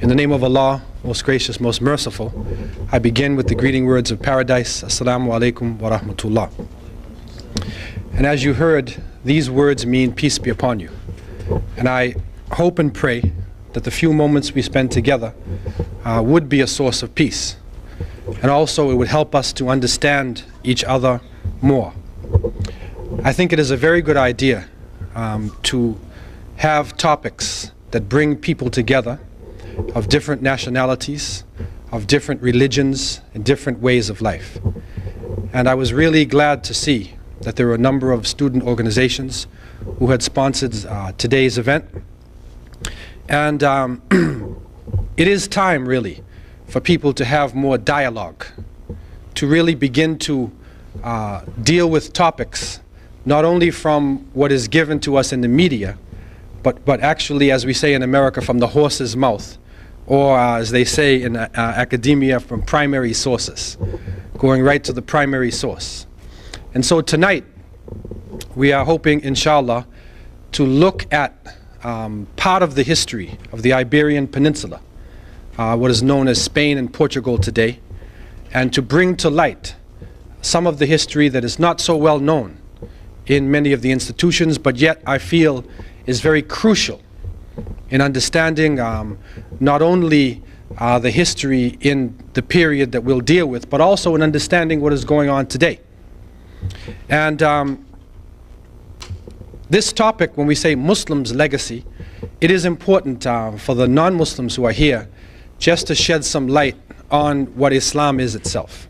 In the name of Allah, most gracious, most merciful, I begin with the greeting words of paradise. Assalamu alaikum wa rahmatullah. And as you heard, these words mean peace be upon you. And I hope and pray that the few moments we spend together would be a source of peace. And also it would help us to understand each other more. I think it is a very good idea to have topics that bring people together of different nationalities, of different religions, and different ways of life. And I was really glad to see that there were a number of student organizations who had sponsored today's event. And it is time, really, for people to have more dialogue, to really begin to deal with topics, not only from what is given to us in the media, but actually, as we say in America, from the horse's mouth, or as they say in academia, from primary sources, going right to the primary source. And so tonight, we are hoping, inshallah, to look at part of the history of the Iberian Peninsula, what is known as Spain and Portugal today, and to bring to light some of the history that is not so well known in many of the institutions, but yet I feel is very crucial in understanding not only the history in the period that we'll deal with, but also in understanding what is going on today. And this topic, when we say Muslims' legacy, it is important for the non-Muslims who are here just to shed some light on what Islam is itself.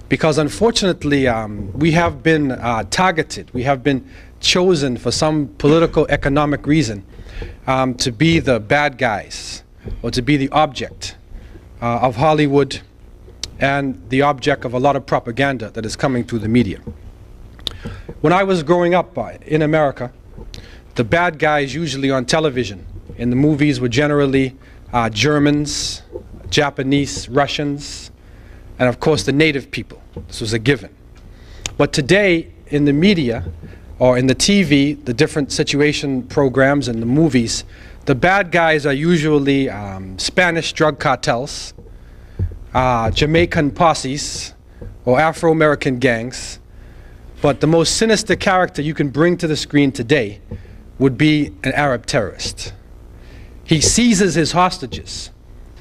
Because unfortunately, we have been targeted, we have been chosen for some political economic reason to be the bad guys, or to be the object of Hollywood and the object of a lot of propaganda that is coming through the media. When I was growing up in America, the bad guys usually on television in the movies were generally Germans, Japanese, Russians, and of course the native people. This was a given. But today in the media, or in the TV, the different situation programs and the movies, the bad guys are usually Spanish drug cartels, Jamaican posses, or Afro-American gangs. But the most sinister character you can bring to the screen today would be an Arab terrorist. He seizes his hostages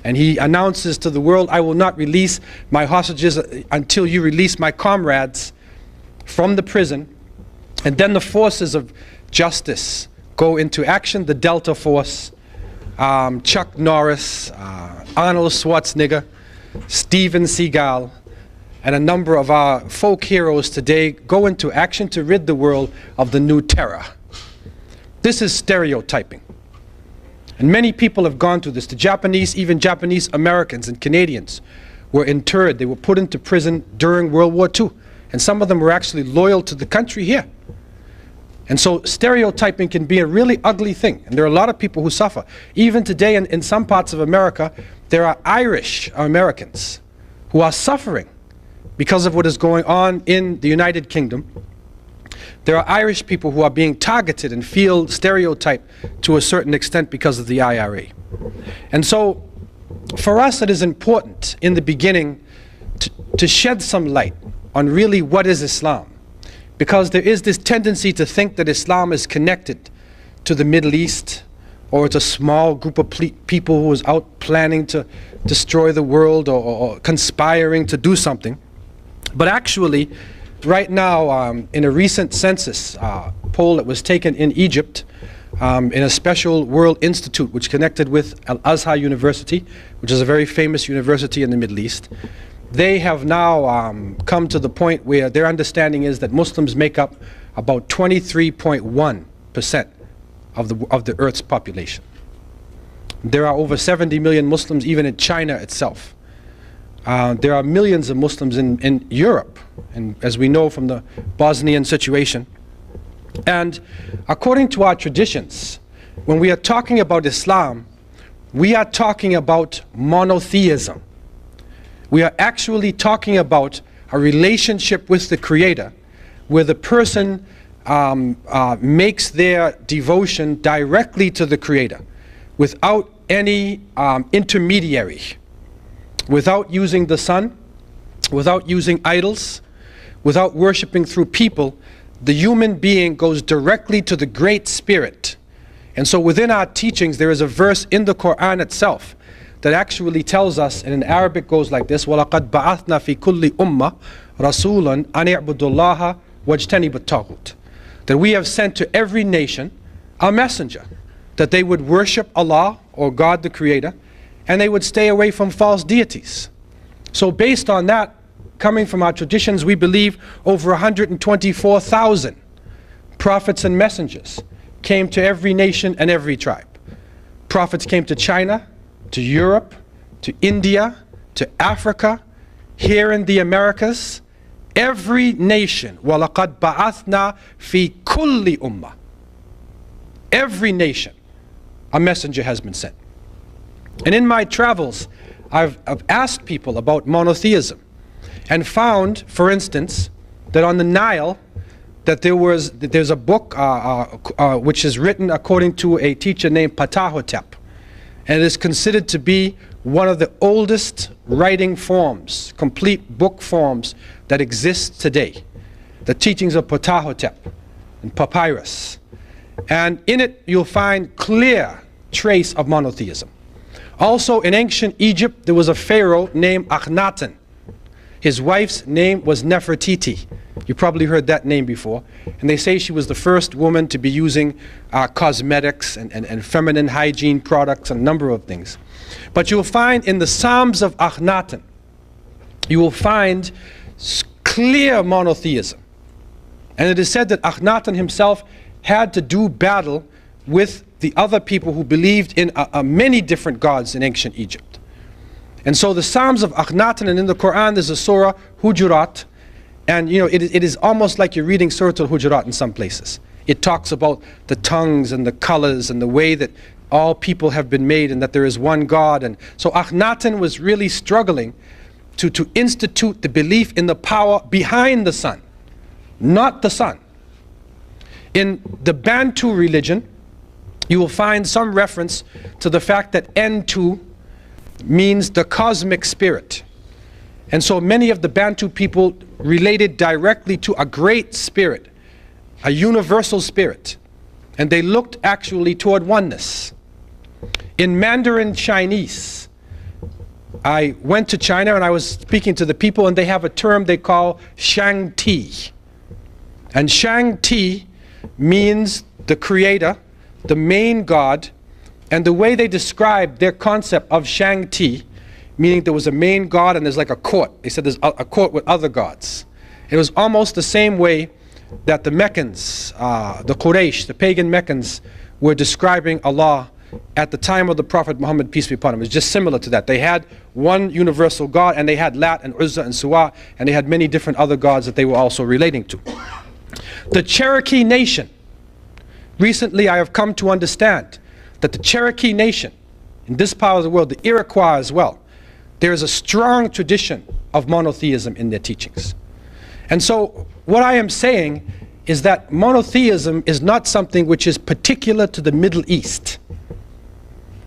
and he announces to the world, I will not release my hostages until you release my comrades from the prison. And then the forces of justice go into action, the Delta Force, Chuck Norris, Arnold Schwarzenegger, Steven Seagal, and a number of our folk heroes today go into action to rid the world of the new terror. This is stereotyping. And many people have gone through this. The Japanese, even Japanese Americans and Canadians were interred. They were put into prison during World War II. And some of them were actually loyal to the country here. And so stereotyping can be a really ugly thing. And there are a lot of people who suffer. Even today in some parts of America, there are Irish Americans who are suffering because of what is going on in the United Kingdom. There are Irish people who are being targeted and feel stereotyped to a certain extent because of the IRA. And so for us it is important in the beginning to shed some light on really what is Islam. Because there is this tendency to think that Islam is connected to the Middle East, or it's a small group of people who is out planning to destroy the world, or conspiring to do something. But actually, right now, in a recent census poll that was taken in Egypt, in a special World Institute which connected with Al-Azhar University, which is a very famous university in the Middle East, they have now come to the point where their understanding is that Muslims make up about 23.1% of the Earth's population. There are over 70 million Muslims even in China itself. There are millions of Muslims in Europe, and as we know from the Bosnian situation. And according to our traditions, when we are talking about Islam, we are talking about monotheism. We are actually talking about a relationship with the Creator, where the person makes their devotion directly to the Creator, without any intermediary, without using the sun, without using idols, without worshiping through people, the human being goes directly to the Great Spirit. And so within our teachings, there is a verse in the Quran itself that actually tells us, and in Arabic goes like this, وَلَقَدْ بَعَثْنَا فِي كُلِّ أُمَّةٍ رَسُولًا أَنِ اعْبُدُوا اللَّهَ وَاجْتَنِبُوا الطَّاغُوتَ. That we have sent to every nation a messenger, that they would worship Allah, or God the Creator, and they would stay away from false deities. So based on that, coming from our traditions, we believe over 124,000 prophets and messengers came to every nation and every tribe. Prophets came to China, to Europe, to India, to Africa, here in the Americas, every nation. وَلَقَدْ بَعَثْنَا فِي كُلِّ أُمَّةٍ. Every nation, a messenger has been sent. And in my travels, I've asked people about monotheism, and found, for instance, that on the Nile, that there's a book which is written according to a teacher named Ptahhotep, and it is considered to be one of the oldest writing forms, complete book forms that exist today. The teachings of Ptahhotep and papyrus. And in it you'll find clear trace of monotheism. Also in ancient Egypt there was a pharaoh named Akhenaten. His wife's name was Nefertiti. You probably heard that name before. And they say she was the first woman to be using cosmetics and feminine hygiene products and a number of things. But you'll find in the Psalms of Akhenaten, you will find clear monotheism. And it is said that Akhenaten himself had to do battle with the other people who believed in many different gods in ancient Egypt. And so the Psalms of Akhenaten, and in the Quran there's a surah, Hujurat, and you know, it is almost like you're reading Surah Al-Hujurat in some places. It talks about the tongues and the colors and the way that all people have been made and that there is one God. And so Akhenaten was really struggling to institute the belief in the power behind the sun, not the sun. In the Bantu religion, you will find some reference to the fact that Ntu means the cosmic spirit. And so many of the Bantu people related directly to a great spirit, a universal spirit, and they looked actually toward oneness. In Mandarin Chinese, I went to China and I was speaking to the people, and they have a term they call Shang Ti. And Shang Ti means the creator, the main God, and the way they describe their concept of Shang Ti, meaning there was a main God and there's like a court. They said there's a court with other gods. It was almost the same way that the Meccans, the Quraysh, the pagan Meccans, were describing Allah at the time of the Prophet Muhammad, peace be upon him. It's just similar to that. They had one universal God, and they had Lat and Uzza and Suwa, and they had many different other gods that they were also relating to. The Cherokee Nation. Recently I have come to understand that the Cherokee Nation, in this part of the world, the Iroquois as well, there is a strong tradition of monotheism in their teachings. And so what I am saying is that monotheism is not something which is particular to the Middle East.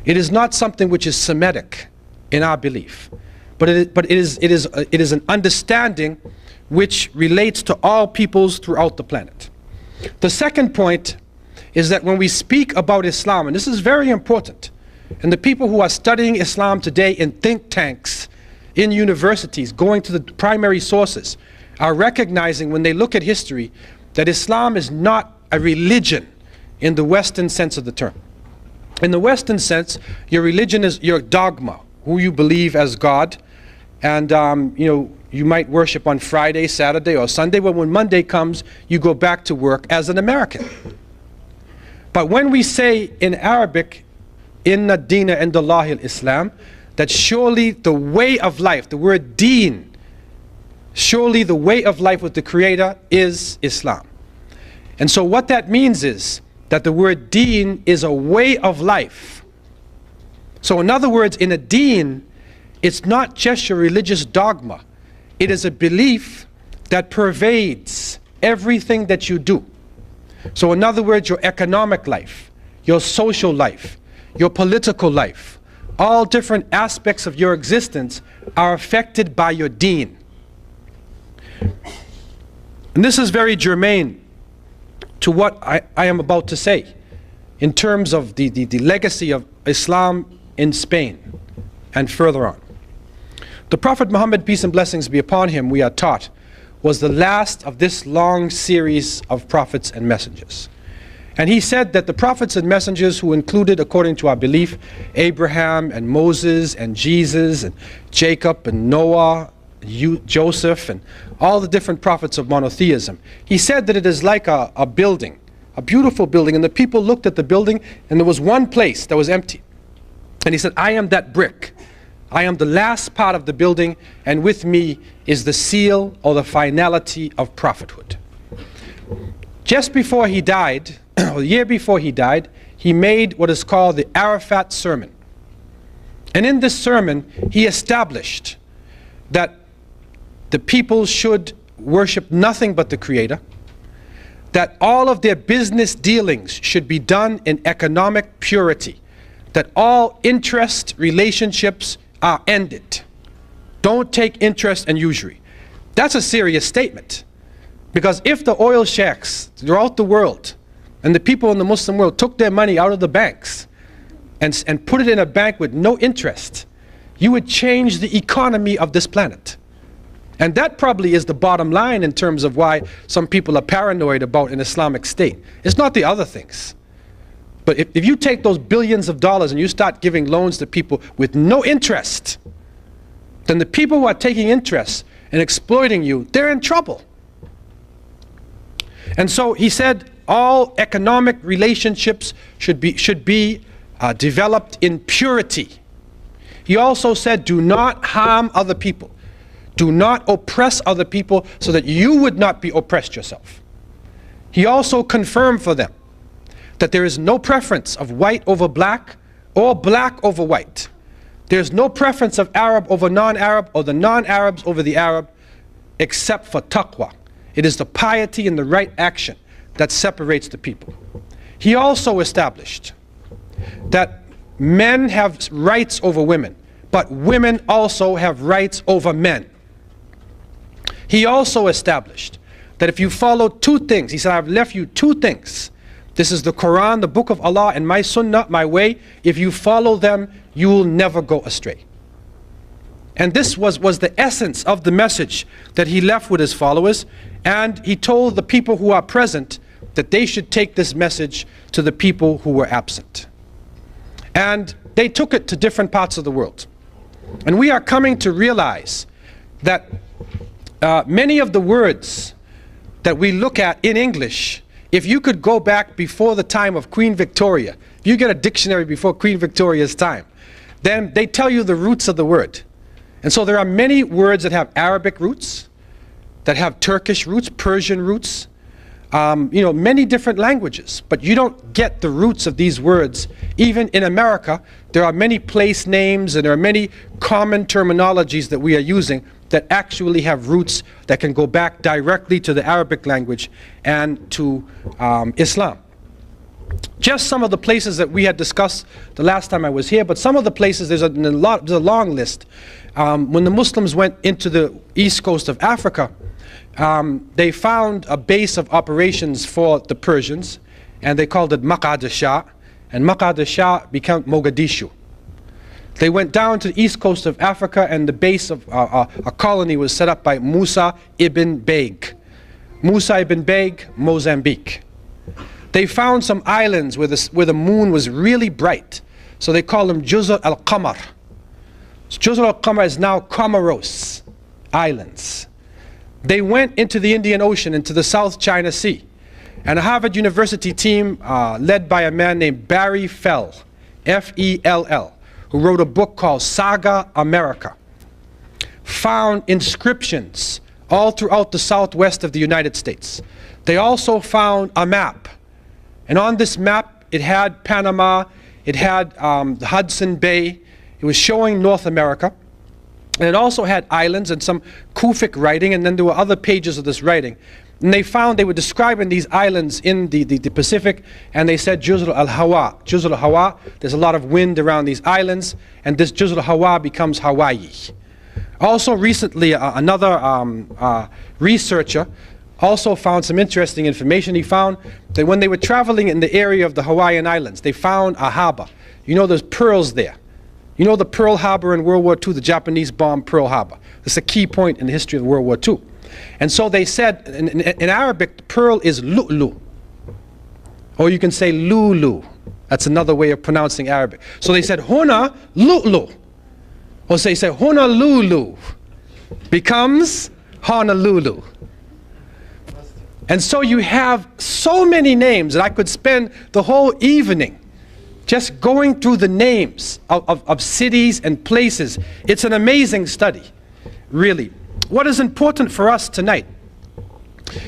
It is not something which is Semitic in our belief, but it is an understanding which relates to all peoples throughout the planet. The second point is that when we speak about Islam, and this is very important, and the people who are studying Islam today in think tanks, in universities, going to the primary sources, are recognizing when they look at history that Islam is not a religion in the Western sense of the term. In the Western sense, your religion is your dogma, who you believe as God, and you know, you might worship on Friday, Saturday, or Sunday, but when Monday comes, you go back to work as an American. But when we say in Arabic, Inna Dina Indallahi al-Islam, that surely the way of life, the word deen, surely the way of life with the Creator is Islam. And so what that means is that the word deen is a way of life. So in other words, in a deen, it's not just your religious dogma. It is a belief that pervades everything that you do. So in other words, your economic life, your social life, your political life, all different aspects of your existence are affected by your deen. And this is very germane to what I am about to say in terms of the legacy of Islam in Spain and further on. The Prophet Muhammad, peace and blessings be upon him, we are taught, was the last of this long series of prophets and messengers. And he said that the prophets and messengers, who included, according to our belief, Abraham and Moses and Jesus and Jacob and Noah, Joseph and all the different prophets of monotheism, he said that it is like a building, a beautiful building, and the people looked at the building and there was one place that was empty. And he said, I am that brick. I am the last part of the building, and with me is the seal or the finality of prophethood. Just before he died, or the year before he died, he made what is called the Arafat sermon. And in this sermon, he established that the people should worship nothing but the Creator, that all of their business dealings should be done in economic purity, that all interest relationships are ended. Don't take interest and usury. That's a serious statement, because if the oil sheikhs throughout the world and the people in the Muslim world took their money out of the banks and put it in a bank with no interest, you would change the economy of this planet. And that probably is the bottom line in terms of why some people are paranoid about an Islamic state. It's not the other things. But if you take those billions of dollars and you start giving loans to people with no interest, then the people who are taking interest and exploiting you, they're in trouble. And so he said all economic relationships should be developed in purity. He also said, do not harm other people. Do not oppress other people so that you would not be oppressed yourself. He also confirmed for them that there is no preference of white over black or black over white. There's no preference of Arab over non-Arab or the non-Arabs over the Arab, except for taqwa. It is the piety and the right action that separates the people. He also established that men have rights over women, but women also have rights over men. He also established that if you follow two things, he said, I've left you two things. This is the Quran, the book of Allah, and my sunnah, my way. If you follow them, you will never go astray. And this was the essence of the message that he left with his followers. And he told the people who are present that they should take this message to the people who were absent. And they took it to different parts of the world. And we are coming to realize that many of the words that we look at in English, if you could go back before the time of Queen Victoria, if you get a dictionary before Queen Victoria's time, then they tell you the roots of the word. And so there are many words that have Arabic roots, that have Turkish roots, Persian roots, many different languages. But you don't get the roots of these words. Even in America, there are many place names and there are many common terminologies that we are using that actually have roots that can go back directly to the Arabic language and to Islam. Just some of the places that we had discussed the last time I was here, but some of the places, there's a long list. When the Muslims went into the east coast of Africa, they found a base of operations for the Persians, and they called it Maq'ad al-Shah, and Maq'ad al-Shah became Mogadishu. They went down to the east coast of Africa, and the base of a colony was set up by Musa ibn Baig. Musa ibn Baig, Mozambique. They found some islands where the moon was really bright, so they call them Juzr al-Qamar. Juzr al-Qamar is now Comoros Islands. They went into the Indian Ocean, into the South China Sea, and a Harvard University team led by a man named Barry Fell, F-E-L-L, who wrote a book called Saga America, found inscriptions all throughout the southwest of the United States. They also found a map, and on this map it had Panama, it had the Hudson Bay, it was showing North America, and it also had islands and some Kufic writing, and then there were other pages of this writing. And they were describing these islands in the Pacific, and they said Juzr al-Hawa. Juzr al-Hawa, there's a lot of wind around these islands, and this Juzr al-Hawa becomes Hawaii. Also recently, another researcher also found some interesting information. He found that when they were traveling in the area of the Hawaiian Islands, they found a harbor. You know, there's pearls there. You know the Pearl Harbor in World War II, the Japanese bombed Pearl Harbor. It's a key point in the history of World War II. And so they said, in Arabic, pearl is lu'lu. Or you can say lulu. That's another way of pronouncing Arabic. So they said, huna lu'lu. Or they say, Honolulu becomes Honolulu. And so you have so many names that I could spend the whole evening just going through the names of cities and places. It's an amazing study, really. What is important for us tonight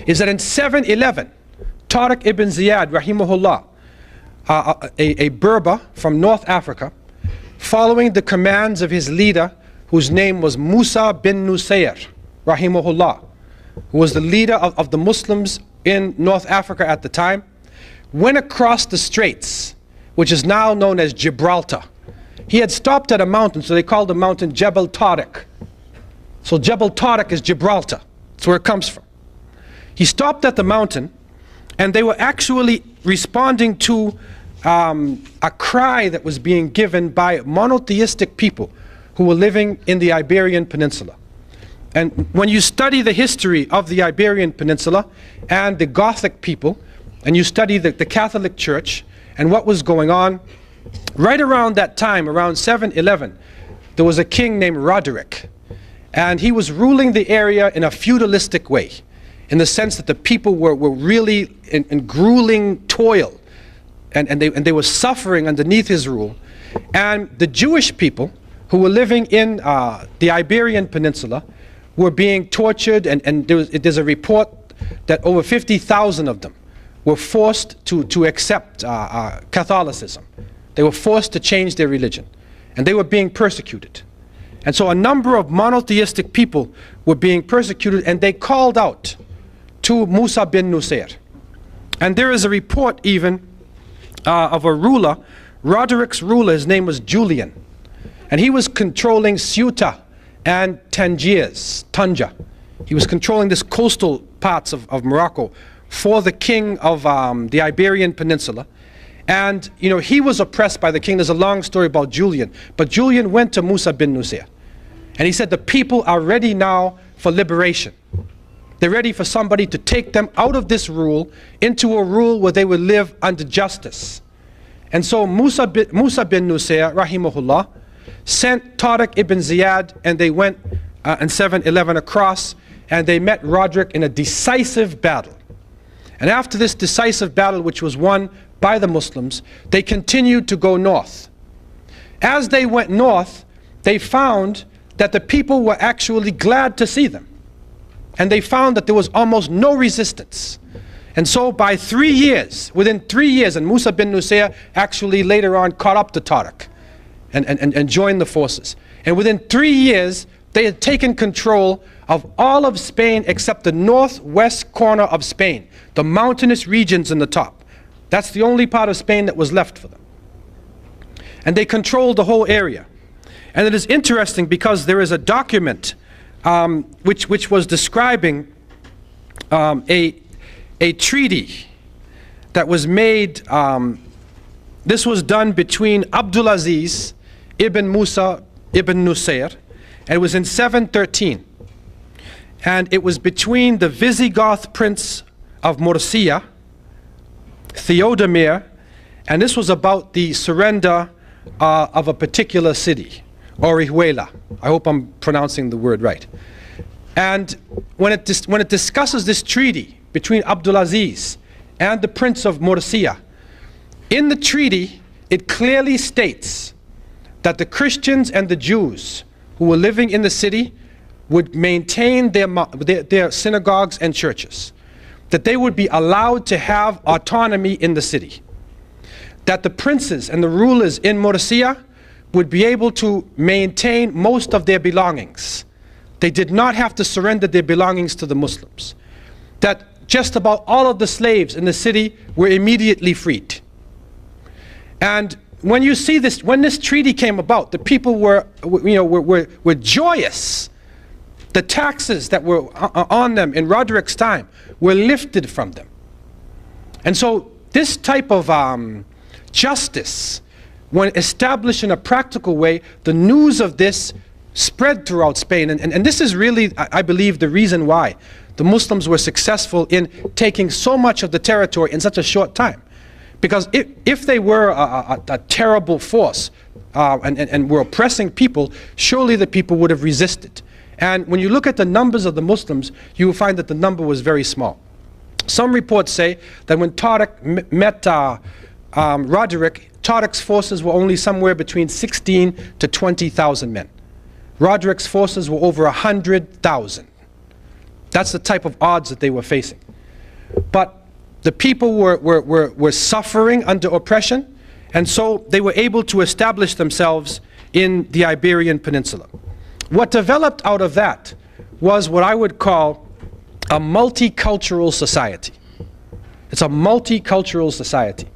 is that in 711, Tariq ibn Ziyad, rahimahullah, a Berber from North Africa, following the commands of his leader, whose name was Musa bin Nusayr, rahimahullah, who was the leader of the Muslims in North Africa at the time, went across the straits, which is now known as Gibraltar. He had stopped at a mountain, so they called the mountain Jebel Tariq. So Jebel Tariq is Gibraltar. That's where it comes from. He stopped at the mountain, and they were actually responding to a cry that was being given by monotheistic people who were living in the Iberian Peninsula. And when you study the history of the Iberian Peninsula and the Gothic people, and you study the Catholic Church and what was going on, right around that time, around 711, there was a king named Roderick. And he was ruling the area in a feudalistic way, in the sense that the people were really in grueling toil, and they were suffering underneath his rule. And the Jewish people who were living in the Iberian Peninsula were being tortured, and there's a report that over 50,000 of them were forced to accept Catholicism. They were forced to change their religion, and they were being persecuted. And so a number of monotheistic people were being persecuted, and they called out to Musa bin Nusayr. And there is a report even of a ruler, Roderick's ruler, his name was Julian. And he was controlling Ceuta and Tanja. He was controlling this coastal parts of Morocco for the king of the Iberian Peninsula. And you know, he was oppressed by the king. There's a long story about Julian. But Julian went to Musa bin Nusayr. And he said, the people are ready now for liberation. They're ready for somebody to take them out of this rule into a rule where they will live under justice. And so Musa bin Nusayr, rahimahullah, sent Tariq ibn Ziyad, and they went in 711 across, and they met Roderick in a decisive battle. And after this decisive battle, which was won by the Muslims, they continued to go north. As they went north, they found that the people were actually glad to see them. And they found that there was almost no resistance. And so by 3 years, within 3 years, and Musa bin Nusayr actually later on caught up to Tariq and joined the forces. And within 3 years, they had taken control of all of Spain except the northwest corner of Spain, the mountainous regions in the top. That's the only part of Spain that was left for them. And they controlled the whole area. And it is interesting because there is a document which was describing a treaty that was made. This was done between Abdulaziz ibn Musa ibn Nusayr, and it was in 713. And it was between the Visigoth prince of Murcia, Theodemir, and this was about the surrender of a particular city, Orihuela. I hope I'm pronouncing the word right. And when it discusses this treaty between Abdulaziz and the prince of Murcia, in the treaty it clearly states that the Christians and the Jews who were living in the city would maintain their synagogues and churches, that they would be allowed to have autonomy in the city, that the princes and the rulers in Murcia would be able to maintain most of their belongings. They did not have to surrender their belongings to the Muslims. That just about all of the slaves in the city were immediately freed. And when you see this, when this treaty came about, the people were joyous. The taxes that were on them in Roderick's time were lifted from them. And so this type of justice, when established in a practical way, the news of this spread throughout Spain. And this is really, I believe, the reason why the Muslims were successful in taking so much of the territory in such a short time. Because if they were a terrible force and were oppressing people, surely the people would have resisted. And when you look at the numbers of the Muslims, you will find that the number was very small. Some reports say that when Tariq met Roderick, Tariq's forces were only somewhere between 16 to 20,000 men. Roderick's forces were over 100,000. That's the type of odds that they were facing. But the people were suffering under oppression, and so they were able to establish themselves in the Iberian Peninsula. What developed out of that was what I would call a multicultural society. It's a multicultural society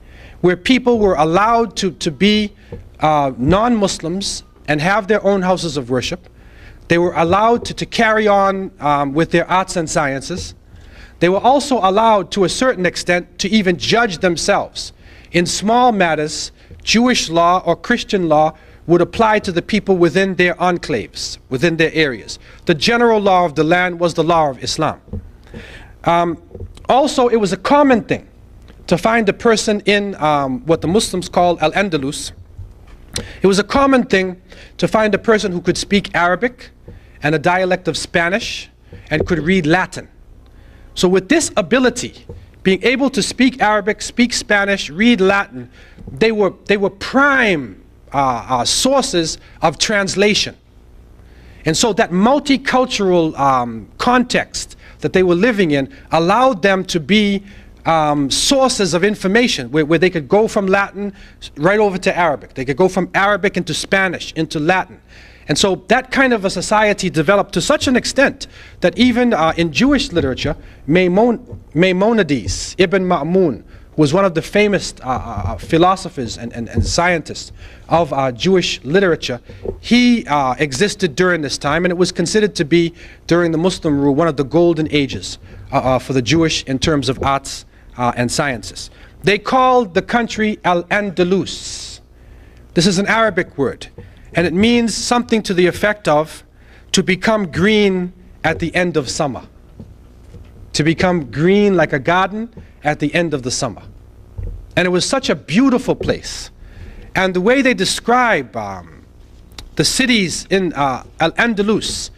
where people were allowed to be non-Muslims and have their own houses of worship. They were allowed to carry on with their arts and sciences. They were also allowed, to a certain extent, to even judge themselves. In small matters, Jewish law or Christian law would apply to the people within their enclaves, within their areas. The general law of the land was the law of Islam. Also, it was a common thing to find a person in what the Muslims call Al-Andalus. It was a common thing to find a person who could speak Arabic and a dialect of Spanish and could read Latin. So with this ability, being able to speak Arabic, speak Spanish, read Latin, they were prime sources of translation. And so that multicultural context that they were living in allowed them to be sources of information where they could go from Latin right over to Arabic. They could go from Arabic into Spanish, into Latin. And so that kind of a society developed to such an extent that even in Jewish literature, Maimonides, Ibn Ma'mun, was one of the famous philosophers and scientists of Jewish literature. He existed during this time, and it was considered to be, during the Muslim rule, one of the golden ages for the Jewish in terms of arts and sciences. They called the country Al-Andalus. This is an Arabic word, and it means something to the effect of to become green at the end of summer. To become green like a garden at the end of the summer. And it was such a beautiful place. And the way they describe the cities in Al-Andalus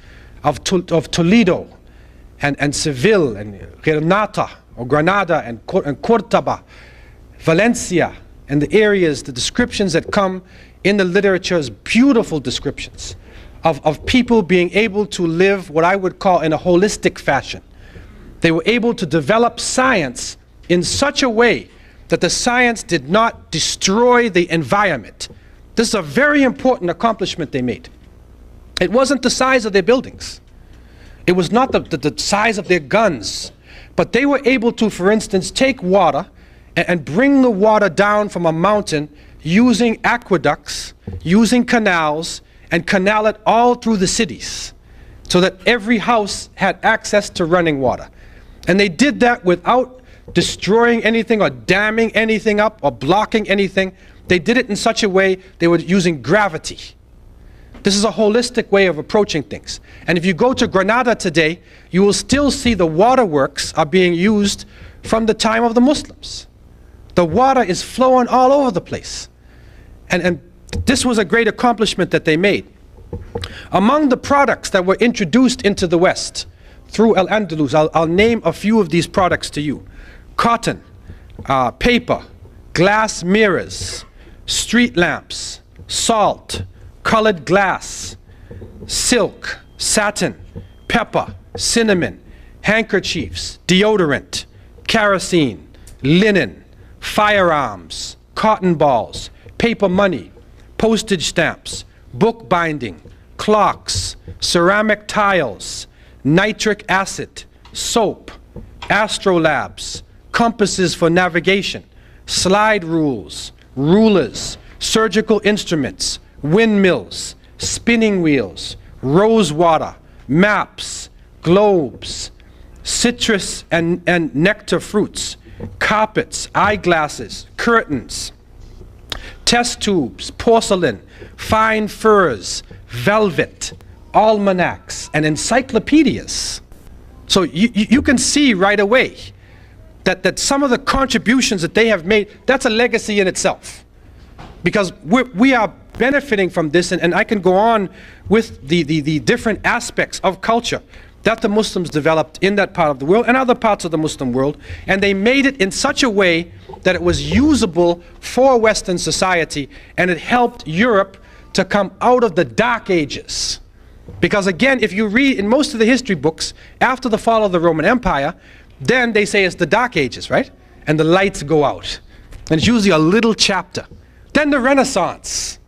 of Toledo and Seville and Granada or Granada and Cordoba, Valencia, and the areas, the descriptions that come in the literature is beautiful descriptions of people being able to live what I would call in a holistic fashion. They were able to develop science in such a way that the science did not destroy the environment. This is a very important accomplishment they made. It wasn't the size of their buildings. It was not the size of their guns. But they were able to, for instance, take water and bring the water down from a mountain using aqueducts, using canals, and canal it all through the cities so that every house had access to running water. And they did that without destroying anything or damming anything up or blocking anything. They did it in such a way they were using gravity. This is a holistic way of approaching things. And if you go to Granada today, you will still see the waterworks are being used from the time of the Muslims. The water is flowing all over the place. And this was a great accomplishment that they made. Among the products that were introduced into the West through Al-Andalus, I'll name a few of these products to you. Cotton, paper, glass mirrors, street lamps, salt, colored glass, silk, satin, pepper, cinnamon, handkerchiefs, deodorant, kerosene, linen, firearms, cotton balls, paper money, postage stamps, book binding, clocks, ceramic tiles, nitric acid, soap, astrolabes, compasses for navigation, slide rules, rulers, surgical instruments, windmills, spinning wheels, rose water, maps, globes, citrus and nectar fruits, carpets, eyeglasses, curtains, test tubes, porcelain, fine furs, velvet, almanacs, and encyclopedias. So you can see right away that some of the contributions that they have made, that's a legacy in itself. Because we are benefiting from this, and I can go on with the different aspects of culture that the Muslims developed in that part of the world and other parts of the Muslim world, and they made it in such a way that it was usable for Western society, and it helped Europe to come out of the Dark Ages. Because again, if you read in most of the history books, after the fall of the Roman Empire, then they say it's the Dark Ages, right? And the lights go out. And it's usually a little chapter. Then the Renaissance.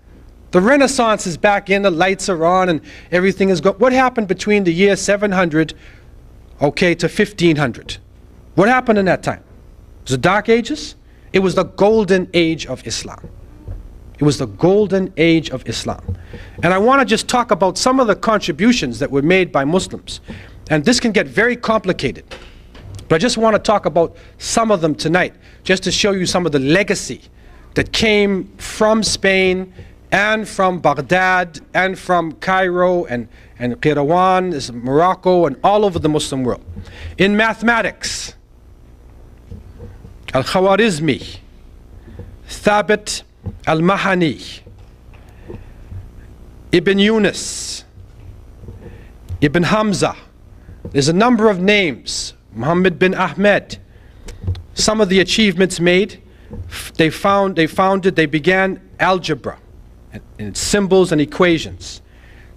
The Renaissance is back in, the lights are on, and everything is good. What happened between the year 700, okay, to 1500? What happened in that time? It was the Dark Ages? It was the golden age of Islam. It was the golden age of Islam. And I want to just talk about some of the contributions that were made by Muslims. And this can get very complicated. But I just want to talk about some of them tonight, just to show you some of the legacy that came from Spain and from Baghdad and from Cairo and Qirawan, Morocco, and all over the Muslim world. In mathematics, Al-Khwarizmi, Thabit Al-Mahani, Ibn Yunus, Ibn Hamza. There's a number of names. Muhammad bin Ahmed. Some of the achievements made, they began algebra and symbols and equations.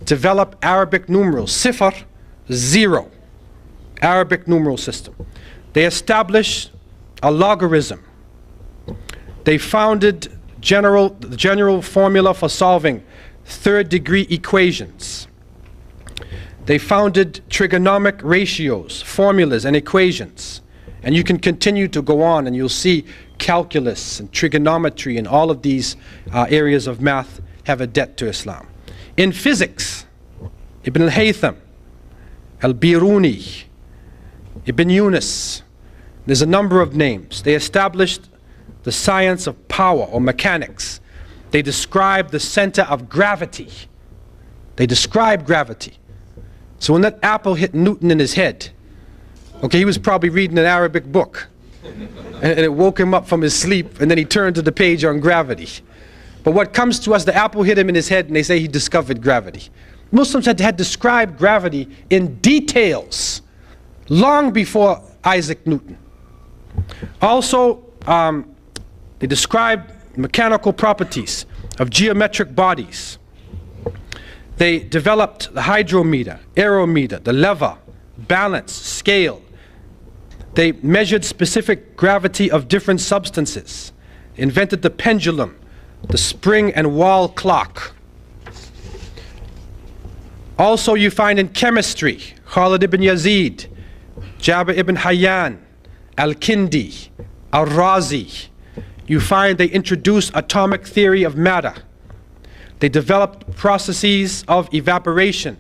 Developed Arabic numerals, Sifr, 0, Arabic numeral system. They established a logarithm. They founded the general formula for solving third-degree equations. They founded trigonomic ratios, formulas, and equations. And you can continue to go on, and you'll see calculus and trigonometry and all of these areas of math have a debt to Islam. In physics, Ibn al-Haytham, al-Biruni, Ibn Yunus, there's a number of names. They established the science of power or mechanics. They described the center of gravity. They described gravity. So when that apple hit Newton in his head, okay, he was probably reading an Arabic book, and it woke him up from his sleep, and then he turned to the page on gravity. But what comes to us, the apple hit him in his head, and they say he discovered gravity. Muslims had described gravity in details long before Isaac Newton. Also, they described mechanical properties of geometric bodies. They developed the hydrometer, aerometer, the lever, balance, scale. They measured specific gravity of different substances. They invented the pendulum, the spring and wall clock. Also, you find in chemistry, Khalid ibn Yazid, Jabir ibn Hayyan, Al-Kindi, Al-Razi. You find they introduced atomic theory of matter. They developed processes of evaporation,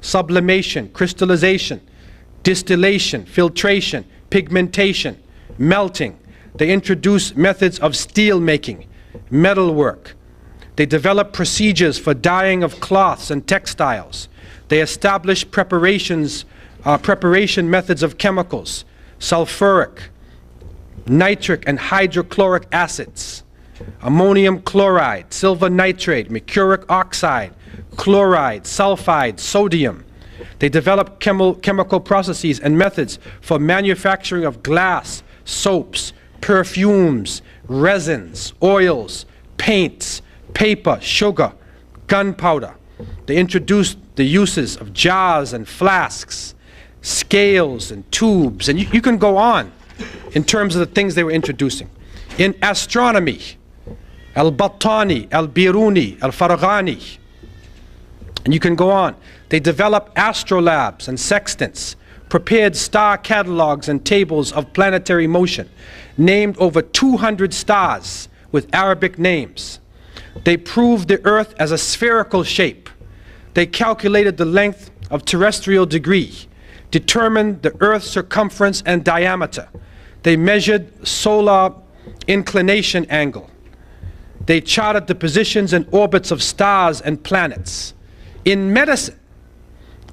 sublimation, crystallization, distillation, filtration, pigmentation, melting. They introduced methods of steel making, metalwork. They developed procedures for dyeing of cloths and textiles. They established preparation methods of chemicals, sulfuric, nitric and hydrochloric acids, ammonium chloride, silver nitrate, mercuric oxide, chloride, sulfide, sodium. They developed chemical processes and methods for manufacturing of glass, soaps, perfumes, resins, oils, paints, paper, sugar, gunpowder. They introduced the uses of jars and flasks, scales and tubes, and you can go on in terms of the things they were introducing. In astronomy, Al-Battani, Al-Biruni, Al-Farghani, and you can go on. They developed astrolabes and sextants, prepared star catalogs and tables of planetary motion, named over 200 stars with Arabic names. They proved the earth as a spherical shape. They calculated the length of terrestrial degree, determined the earth's circumference and diameter. They measured solar inclination angle. They charted the positions and orbits of stars and planets. In medicine,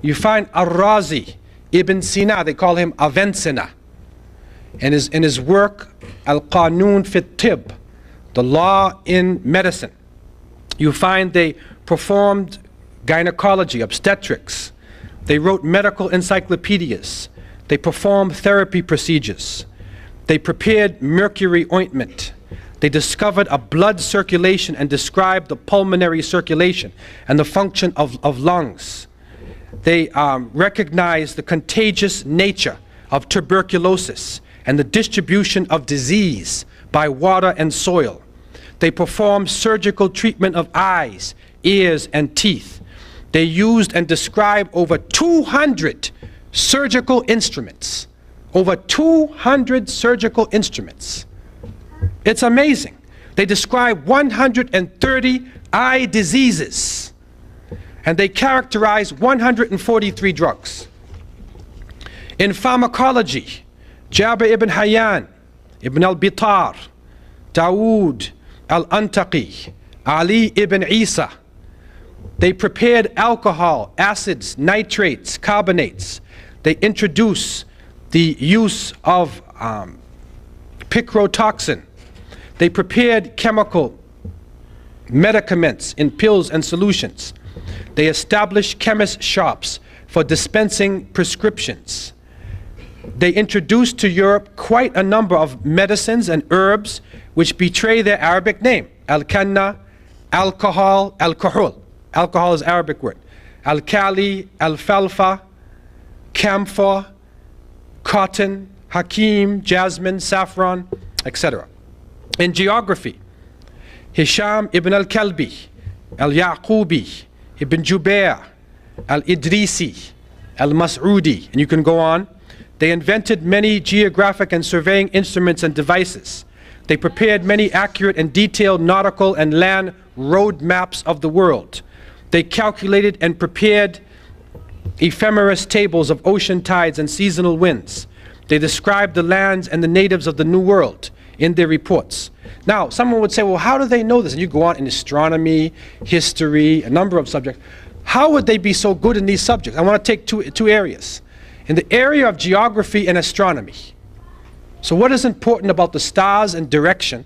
you find Ar-Razi, Ibn Sina, they call him Avicenna. In his work, Al-Qanun fi Tib, the law in medicine, you find they performed gynecology, obstetrics. They wrote medical encyclopedias. They performed therapy procedures. They prepared mercury ointment. They discovered a blood circulation and described the pulmonary circulation and the function of lungs. They recognized the contagious nature of tuberculosis and the distribution of disease by water and soil. They performed surgical treatment of eyes, ears, and teeth. They used and described over 200 surgical instruments. Over 200 surgical instruments. It's amazing. They describe 130 eye diseases. And they characterize 143 drugs. In pharmacology, Jabir ibn Hayyan, Ibn al-Bitar, Dawood al-Antaqi, Ali ibn Isa, they prepared alcohol, acids, nitrates, carbonates. They introduced the use of picrotoxin. They prepared chemical medicaments in pills and solutions. They established chemist shops for dispensing prescriptions. They introduced to Europe quite a number of medicines and herbs which betray their Arabic name. Al-Kanna, alcohol, alcohol. Alcohol is Arabic word. Al-Kali, alfalfa, camphor, cotton, hakim, jasmine, saffron, etc. In geography, Hisham ibn al-Kalbi, al-Yaqubi, Ibn Jubair, al-Idrisi, al-Mas'udi, and you can go on. They invented many geographic and surveying instruments and devices. They prepared many accurate and detailed nautical and land road maps of the world. They calculated and prepared ephemeris tables of ocean tides and seasonal winds. They described the lands and the natives of the New World in their reports. Now, someone would say, well, how do they know this? And you go on in astronomy, history, a number of subjects. How would they be so good in these subjects? I want to take two areas. In the area of geography and astronomy. So what is important about the stars and direction?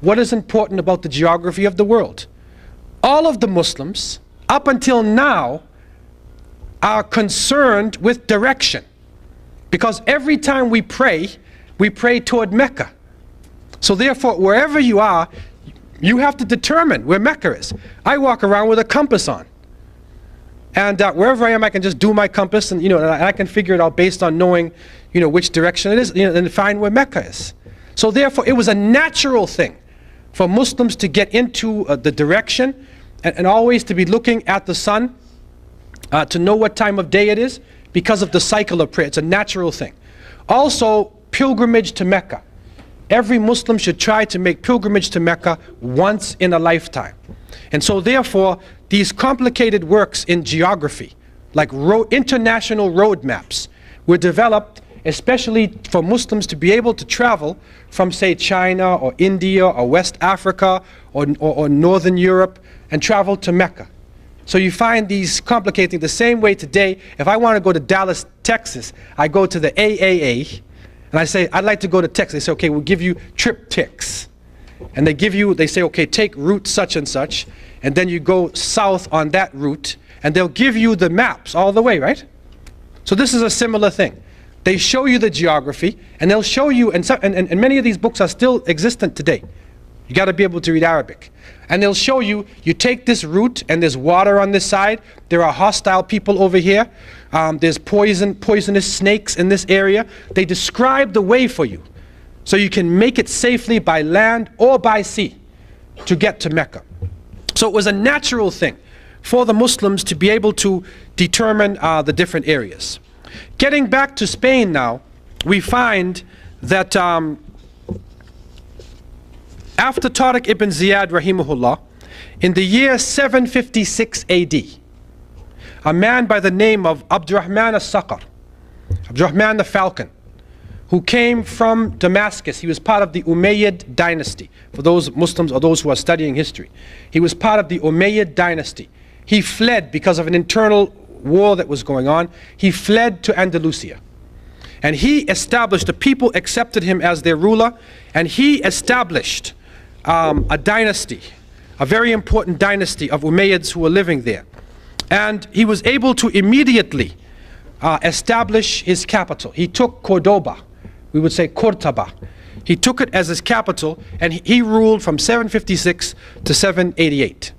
What is important about the geography of the world? All of the Muslims, up until now, are concerned with direction. Because every time we pray toward Mecca. So therefore, wherever you are, you have to determine where Mecca is. I walk around with a compass on. And wherever I am, I can just do my compass, and and I can figure it out based on knowing, which direction it is, and find where Mecca is. So therefore, it was a natural thing for Muslims to get into the direction, and always to be looking at the sun, to know what time of day it is, because of the cycle of prayer. It's a natural thing. Also, pilgrimage to Mecca. Every Muslim should try to make pilgrimage to Mecca once in a lifetime. And so therefore, these complicated works in geography, like international road maps, were developed especially for Muslims to be able to travel from, say, China or India or West Africa or Northern Europe and travel to Mecca. So you find these complicating the same way today. If I want to go to Dallas, Texas, I go to the AAA and I say, I'd like to go to Texas. They say, okay, we'll give you triptychs. And they say, okay, take route such and such, and then you go south on that route, and they'll give you the maps all the way, right? So this is a similar thing. They show you the geography, and they'll show you, and many of these books are still existent today. You got to be able to read Arabic. And they'll show you, you take this route, and there's water on this side, there are hostile people over here, there's poisonous snakes in this area. They describe the way for you, so you can make it safely by land or by sea to get to Mecca. So it was a natural thing for the Muslims to be able to determine the different areas. Getting back to Spain now, we find that after Tariq ibn Ziyad rahimahullah, in the year 756 AD, a man by the name of Abdurrahman al-Saqar, Abdurrahman the Falcon, who came from Damascus. He was part of the Umayyad dynasty. For those Muslims or those who are studying history, he was part of the Umayyad dynasty. He fled because of an internal war that was going on. He fled to Andalusia. And he established, the people accepted him as their ruler, and he established a dynasty, a very important dynasty of Umayyads who were living there. And he was able to immediately establish his capital. He took Cordoba, we would say Cortaba. He took it as his capital, and he ruled from 756 to 788.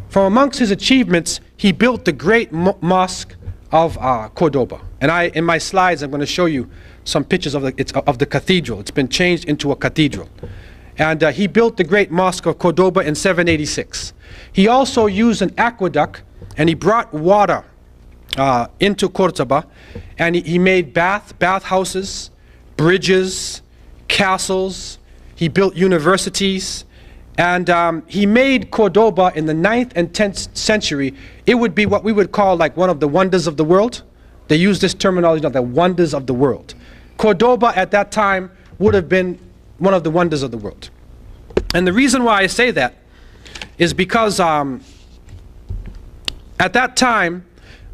From amongst his achievements, he built the great mosque of Cordoba. And in my slides, I'm going to show you some pictures of the cathedral. It's been changed into a cathedral. And he built the great mosque of Cordoba in 786. He also used an aqueduct, and he brought water into Cordoba, and he made bathhouses, bridges, castles. He built universities, and he made Cordoba in the 9th and 10th century. It would be what we would call like one of the wonders of the world. They use this terminology, the wonders of the world. Cordoba at that time would have been one of the wonders of the world. And the reason why I say that is because at that time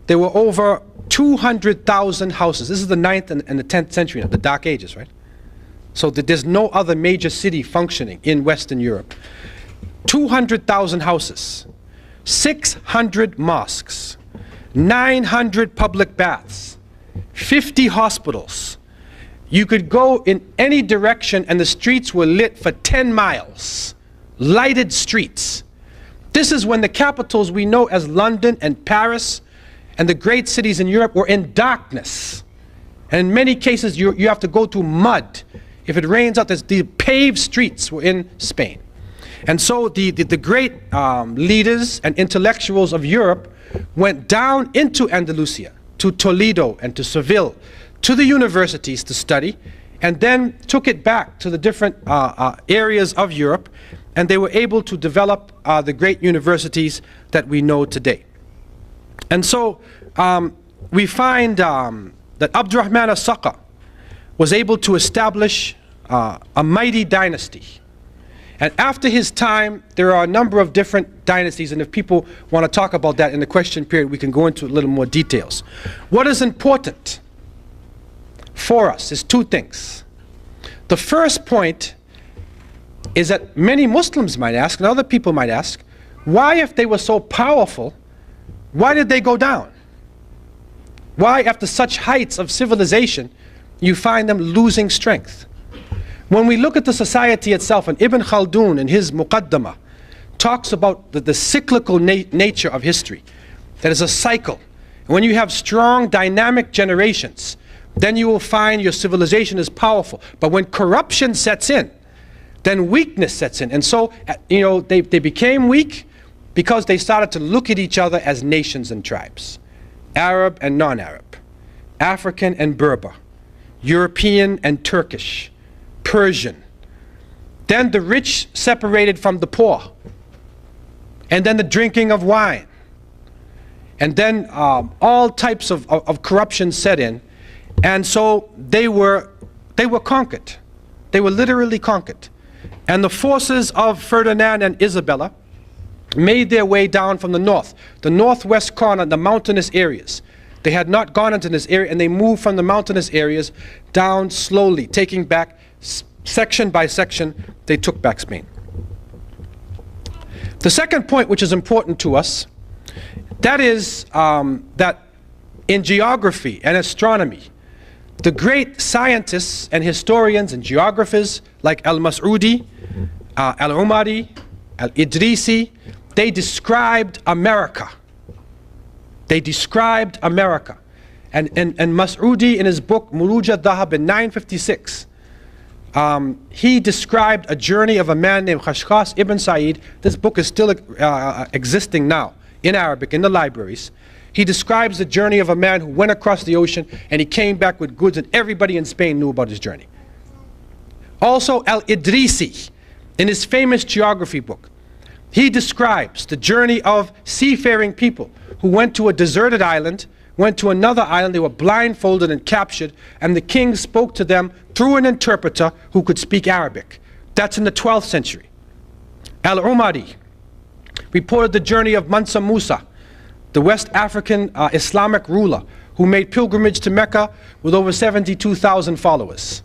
there were over 200,000 houses. This is the 9th and the 10th century, the Dark Ages, right? So there's no other major city functioning in Western Europe. 200,000 houses, 600 mosques, 900 public baths, 50 hospitals. You could go in any direction and the streets were lit for 10 miles. Lighted streets. This is when the capitals we know as London and Paris and the great cities in Europe were in darkness. And in many cases you have to go through mud. If it rains out, the paved streets were in Spain. And so the great leaders and intellectuals of Europe went down into Andalusia, to Toledo and to Seville, to the universities to study, and then took it back to the different areas of Europe, and they were able to develop the great universities that we know today. And so we find that Abdurrahman al-Saqar was able to establish a mighty dynasty. And after his time, there are a number of different dynasties, and if people want to talk about that in the question period, we can go into a little more details. What is important for us is two things. The first point is that many Muslims might ask, and other people might ask, why, if they were so powerful, why did they go down? Why, after such heights of civilization, you find them losing strength? When we look at the society itself, and Ibn Khaldun in his Muqaddamah talks about the cyclical nature of history, that is a cycle. And when you have strong, dynamic generations, then you will find your civilization is powerful. But when corruption sets in, then weakness sets in. And so, they became weak because they started to look at each other as nations and tribes. Arab and non-Arab, African and Berber, European and Turkish, Persian. Then the rich separated from the poor. And then the drinking of wine. And then all types of corruption set in. And so they were conquered. They were literally conquered. And the forces of Ferdinand and Isabella made their way down from the north, the northwest corner, the mountainous areas. They had not gone into this area, and they moved from the mountainous areas down slowly, taking back section by section. They took back Spain. The second point, which is important to us, that is that in geography and astronomy, the great scientists and historians and geographers like Al-Mas'udi, Al-Umari, Al-Idrisi, they described America. They described America. And Mas'udi, in his book Muruj al-Dhahab in 956, he described a journey of a man named Khashkhas ibn Sa'id. This book is still existing now in Arabic in the libraries. He describes the journey of a man who went across the ocean and he came back with goods, and everybody in Spain knew about his journey. Also, Al-Idrisi, in his famous geography book, he describes the journey of seafaring people who went to a deserted island, went to another island, they were blindfolded and captured, and the king spoke to them through an interpreter who could speak Arabic. That's in the 12th century. Al-Umari reported the journey of Mansa Musa, the West African Islamic ruler who made pilgrimage to Mecca with over 72,000 followers.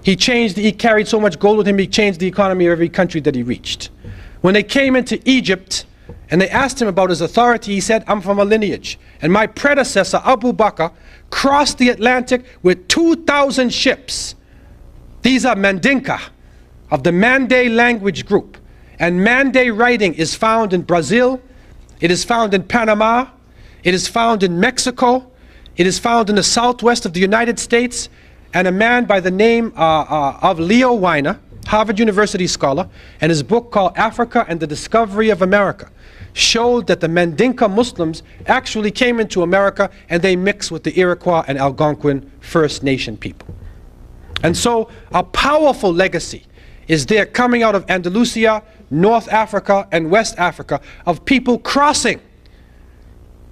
He carried so much gold with him, he changed the economy of every country that he reached. When they came into Egypt and they asked him about his authority, he said, I'm from a lineage, and my predecessor, Abu Bakr, crossed the Atlantic with 2,000 ships. These are Mandinka, of the Mande language group. And Mande writing is found in Brazil, it is found in Panama, it is found in Mexico, it is found in the southwest of the United States, and a man by the name of Leo Weiner, Harvard University scholar, and his book called Africa and the Discovery of America, showed that the Mandinka Muslims actually came into America and they mixed with the Iroquois and Algonquin First Nation people. And so a powerful legacy is there coming out of Andalusia, North Africa, and West Africa, of people crossing.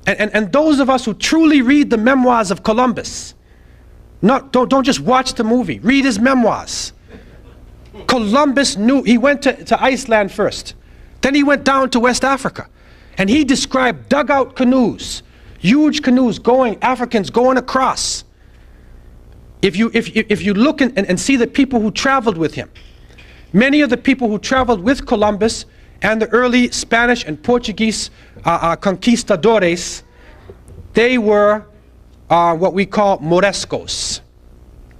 And those of us who truly read the memoirs of Columbus, don't just watch the movie, read his memoirs. Columbus knew, he went to Iceland first, then he went down to West Africa, and he described dugout canoes, huge canoes Africans going across. If you look and see the people who traveled with him, many of the people who traveled with Columbus and the early Spanish and Portuguese conquistadores, they were what we call Morescos.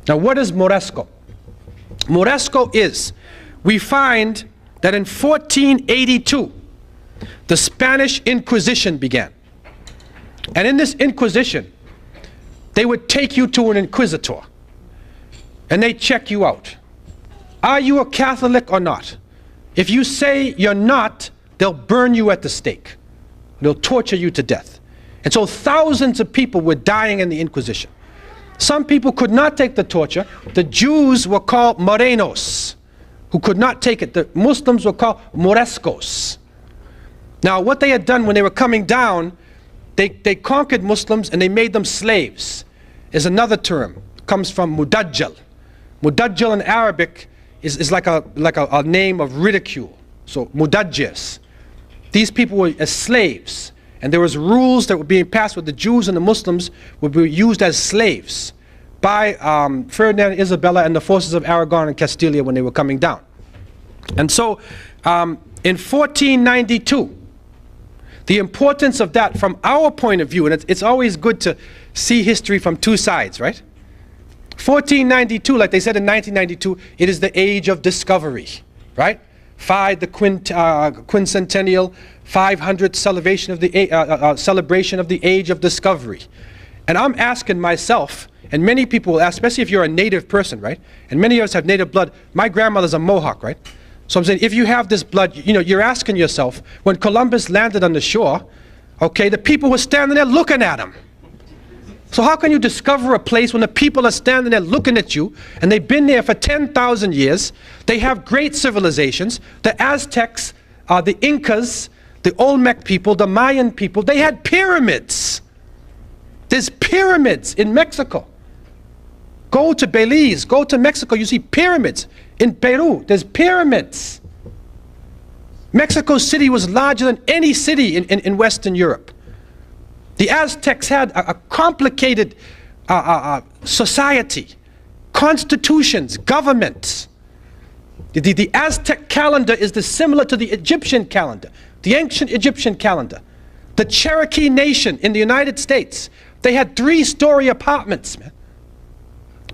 Now, what is Moresco? Moresco is, we find that in 1482, the Spanish Inquisition began. And in this Inquisition, they would take you to an inquisitor, and they check you out. Are you a Catholic or not? If you say you're not, they'll burn you at the stake. They'll torture you to death. And so thousands of people were dying in the Inquisition. Some people could not take the torture. The Jews were called Morenos, who could not take it. The Muslims were called Morescos. Now, what they had done when they were coming down, they conquered Muslims and they made them slaves. Is another term. It comes from Mudajjal. Mudajjal in Arabic is like a name of ridicule. So Mudajjis. These people were as slaves. And there was rules that were being passed with the Jews and the Muslims would be used as slaves by Ferdinand and Isabella and the forces of Aragon and Castilla when they were coming down. And so in 1492, the importance of that from our point of view, and it's always good to see history from two sides, right? 1492, like they said in 1992, it is the age of discovery, right? The quincentennial, 500th celebration of the age of discovery. And I'm asking myself, and many people will ask, especially if you're a native person, right? And many of us have native blood. My grandmother's a Mohawk, right? So I'm saying, if you have this blood, you know, you're asking yourself, when Columbus landed on the shore, okay, the people were standing there looking at him. So how can you discover a place when the people are standing there looking at you, and they've been there for 10,000 years, they have great civilizations, the Aztecs, the Incas, the Olmec people, the Mayan people, they had pyramids. There's pyramids in Mexico. Go to Belize, go to Mexico, you see pyramids. In Peru, there's pyramids. Mexico City was larger than any city in Western Europe. The Aztecs had a complicated society, constitutions, governments. The Aztec calendar is similar to the Egyptian calendar, the ancient Egyptian calendar. The Cherokee Nation in the United States, they had 3-story apartments, man.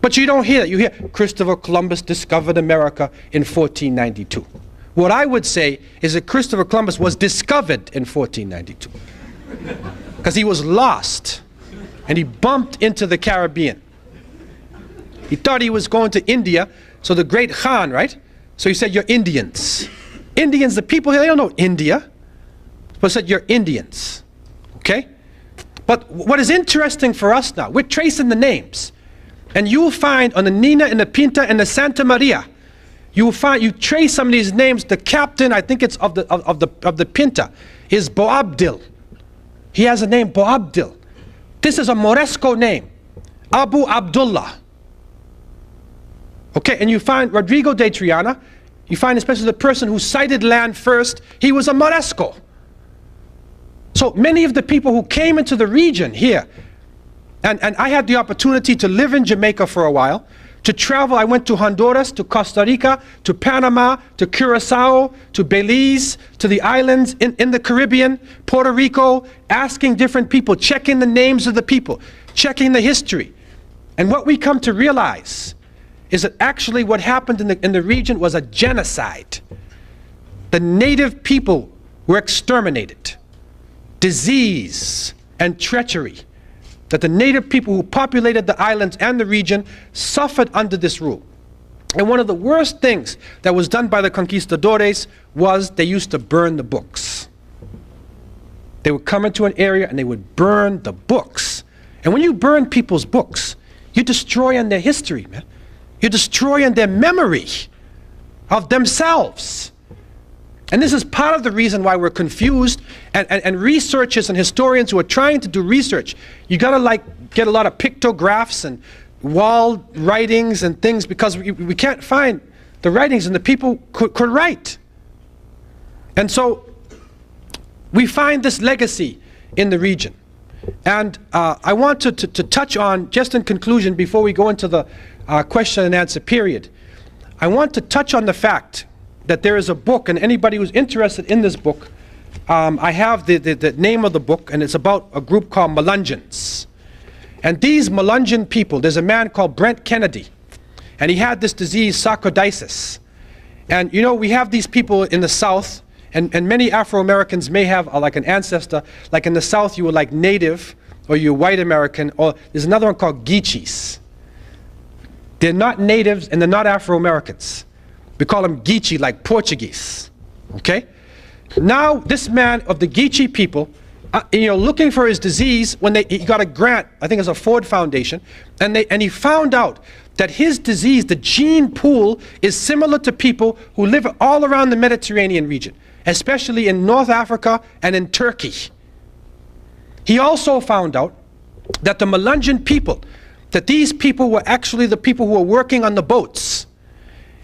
But you don't hear that. You hear Christopher Columbus discovered America in 1492. What I would say is that Christopher Columbus was discovered in 1492. Because he was lost and he bumped into the Caribbean. He thought he was going to India, so the great Khan, right? So he said, you're Indians. Indians, the people here, they don't know India. but said you're Indians. Okay? But what is interesting for us now, we're tracing the names. And you'll find on the Nina and the Pinta and the Santa Maria, you trace some of these names. The captain, I think it's of the Pinta, is Boabdil. He has a name, Boabdil. This is a Moresco name, Abu Abdullah. Okay, and you find Rodrigo de Triana, you find especially the person who sighted land first, he was a Moresco. So many of the people who came into the region here, and I had the opportunity to live in Jamaica for a while, to travel. I went to Honduras, to Costa Rica, to Panama, to Curacao, to Belize, to the islands in the Caribbean, Puerto Rico, asking different people, checking the names of the people, checking the history. And what we come to realize is that actually what happened in the region was a genocide. The native people were exterminated. Disease and treachery. That the native people who populated the islands and the region suffered under this rule. And one of the worst things that was done by the conquistadores was they used to burn the books. They would come into an area and they would burn the books. And when you burn people's books, you're destroying their history, man. You're destroying their memory of themselves. And this is part of the reason why we're confused, and researchers and historians who are trying to do research, you gotta like get a lot of pictographs and wall writings and things, because we can't find the writings and the people could write. And so we find this legacy in the region. And I want to touch on, just in conclusion, before we go into the question and answer period, I want to touch on the fact that there is a book, and anybody who's interested in this book, I have the name of the book, and it's about a group called Melungeons. And these Melungeon people, there's a man called Brent Kennedy, and he had this disease, sarcoidosis. And you know, we have these people in the South, and many Afro-Americans may have like an ancestor, like in the South you were like Native, or you're white American, or there's another one called Geechees. They're not natives and they're not Afro-Americans. We call them Geechee, like Portuguese, okay? Now, this man of the Geechee people, you know, looking for his disease, when he got a grant, I think it's a Ford Foundation, and he found out that his disease, the gene pool, is similar to people who live all around the Mediterranean region, especially in North Africa and in Turkey. He also found out that the Melungeon people, that these people were actually the people who were working on the boats.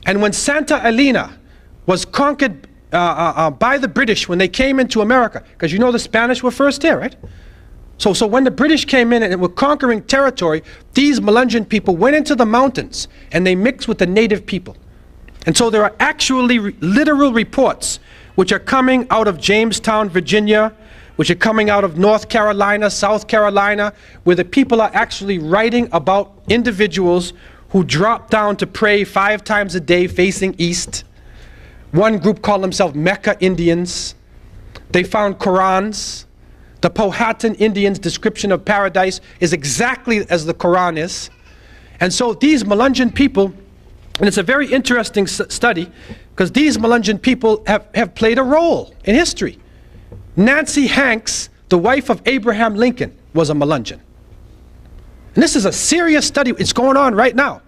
And when Santa Elena was conquered by the British when they came into America, because you know the Spanish were first here, right? So when the British came in and were conquering territory, these Melungeon people went into the mountains and they mixed with the native people. And so there are actually literal reports which are coming out of Jamestown, Virginia, which are coming out of North Carolina, South Carolina, where the people are actually writing about individuals who dropped down to pray 5 times a day facing east. One group called themselves Mecca Indians. They found Qurans. The Powhatan Indians' description of paradise is exactly as the Quran is. And so these Melungeon people, and it's a very interesting study, because these Melungeon people have played a role in history. Nancy Hanks, the wife of Abraham Lincoln, was a Melungeon. And this is a serious study. It's going on right now.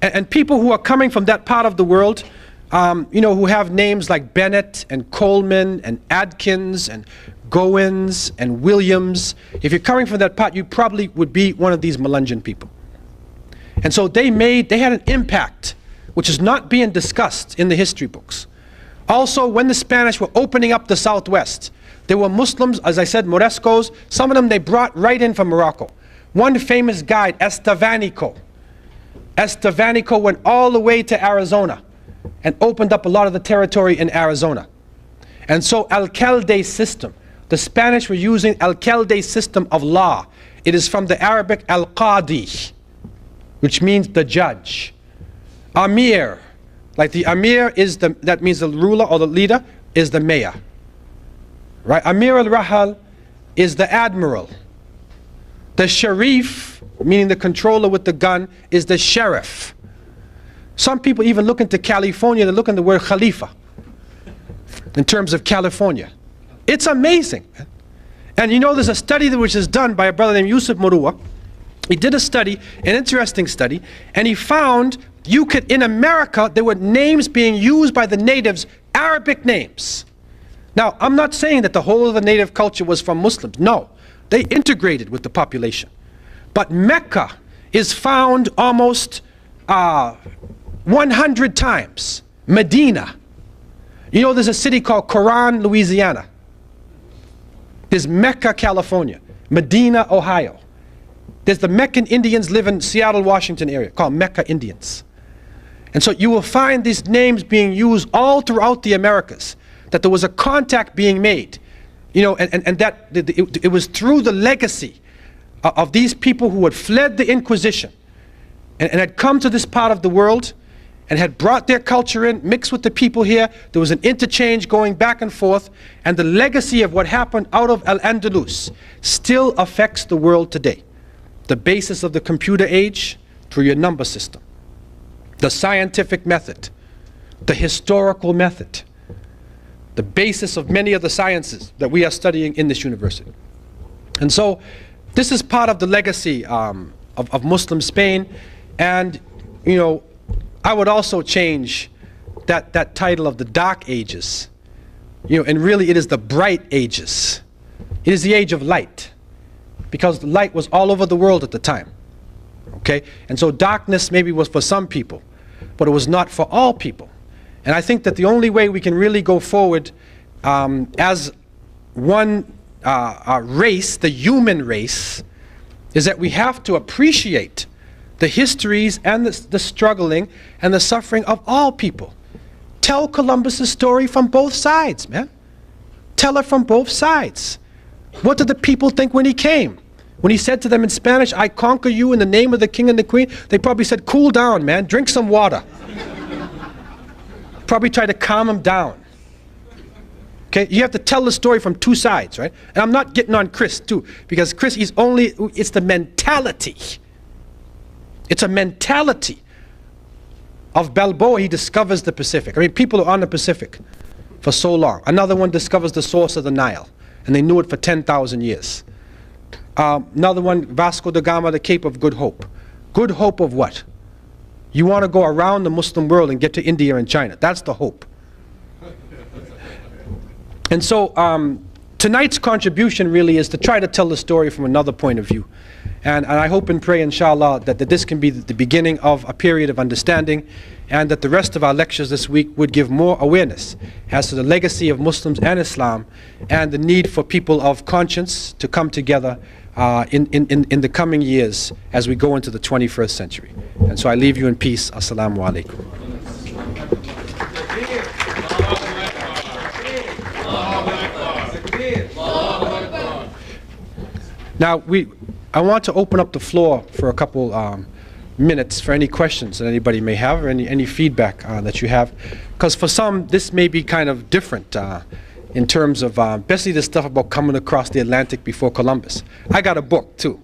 And people who are coming from that part of the world, you know, who have names like Bennett and Coleman and Adkins and Goins and Williams, if you're coming from that part, you probably would be one of these Melungeon people. And so they had an impact which is not being discussed in the history books. Also, when the Spanish were opening up the Southwest, there were Muslims, as I said, Morescos. Some of them they brought right in from Morocco. One famous guide, Estevanico went all the way to Arizona and opened up a lot of the territory in Arizona. And so alcalde system, the Spanish were using alcalde system of law. It is from the Arabic al-qadi, which means the judge. Amir, like the Amir is that means the ruler or the leader, is the mayor. Right? Amir al-Rahal is the admiral. The Sharif, meaning the controller with the gun, is the sheriff. Some people even look into California, they look in the word Khalifa in terms of California. It's amazing. And you know, there's a study which is done by a brother named Yusuf Murua. He did a study, an interesting study, and he found you could, in America, there were names being used by the natives, Arabic names. Now, I'm not saying that the whole of the native culture was from Muslims. No, they integrated with the population. But Mecca is found almost 100 times. Medina. You know, there's a city called Coran, Louisiana. There's Mecca, California. Medina, Ohio. There's the Meccan Indians live in Seattle, Washington area, called Mecca Indians. And so you will find these names being used all throughout the Americas, that there was a contact being made, you know, and that it was through the legacy of these people who had fled the Inquisition and had come to this part of the world and had brought their culture in, mixed with the people here. There was an interchange going back and forth, and the legacy of what happened out of Al-Andalus still affects the world today. The basis of the computer age through your number system, the scientific method, the historical method, the basis of many of the sciences that we are studying in this university. And so this is part of the legacy of Muslim Spain. And you know, I would also change that title of the Dark Ages, you know, and really it is the Bright Ages. It is the age of light, because the light was all over the world at the time. Okay? And so darkness maybe was for some people, but it was not for all people. And I think that the only way we can really go forward as one race, the human race, is that we have to appreciate the histories and the struggling and the suffering of all people. Tell Columbus's story from both sides, man. Tell it from both sides. What did the people think when he came? When he said to them in Spanish, "I conquer you in the name of the king and the queen," they probably said, "Cool down, man, drink some water." Probably tried to calm him down. Okay, you have to tell the story from two sides, right? And I'm not getting on Chris too, because Chris, it's the mentality. It's a mentality of Balboa. He discovers the Pacific. I mean, people are on the Pacific for so long. Another one discovers the source of the Nile, and they knew it for 10,000 years. Another one, Vasco da Gama, the Cape of Good Hope. Good hope of what? You want to go around the Muslim world and get to India and China. That's the hope. And so tonight's contribution really is to try to tell the story from another point of view. And I hope and pray, inshallah, that this can be the beginning of a period of understanding, and that the rest of our lectures this week would give more awareness as to the legacy of Muslims and Islam, and the need for people of conscience to come together in the coming years as we go into the 21st century. And so I leave you in peace. Assalamu alaikum. Now, I want to open up the floor for a couple minutes for any questions that anybody may have, or any feedback that you have. Because for some, this may be kind of different in terms of, especially the stuff about coming across the Atlantic before Columbus. I got a book too.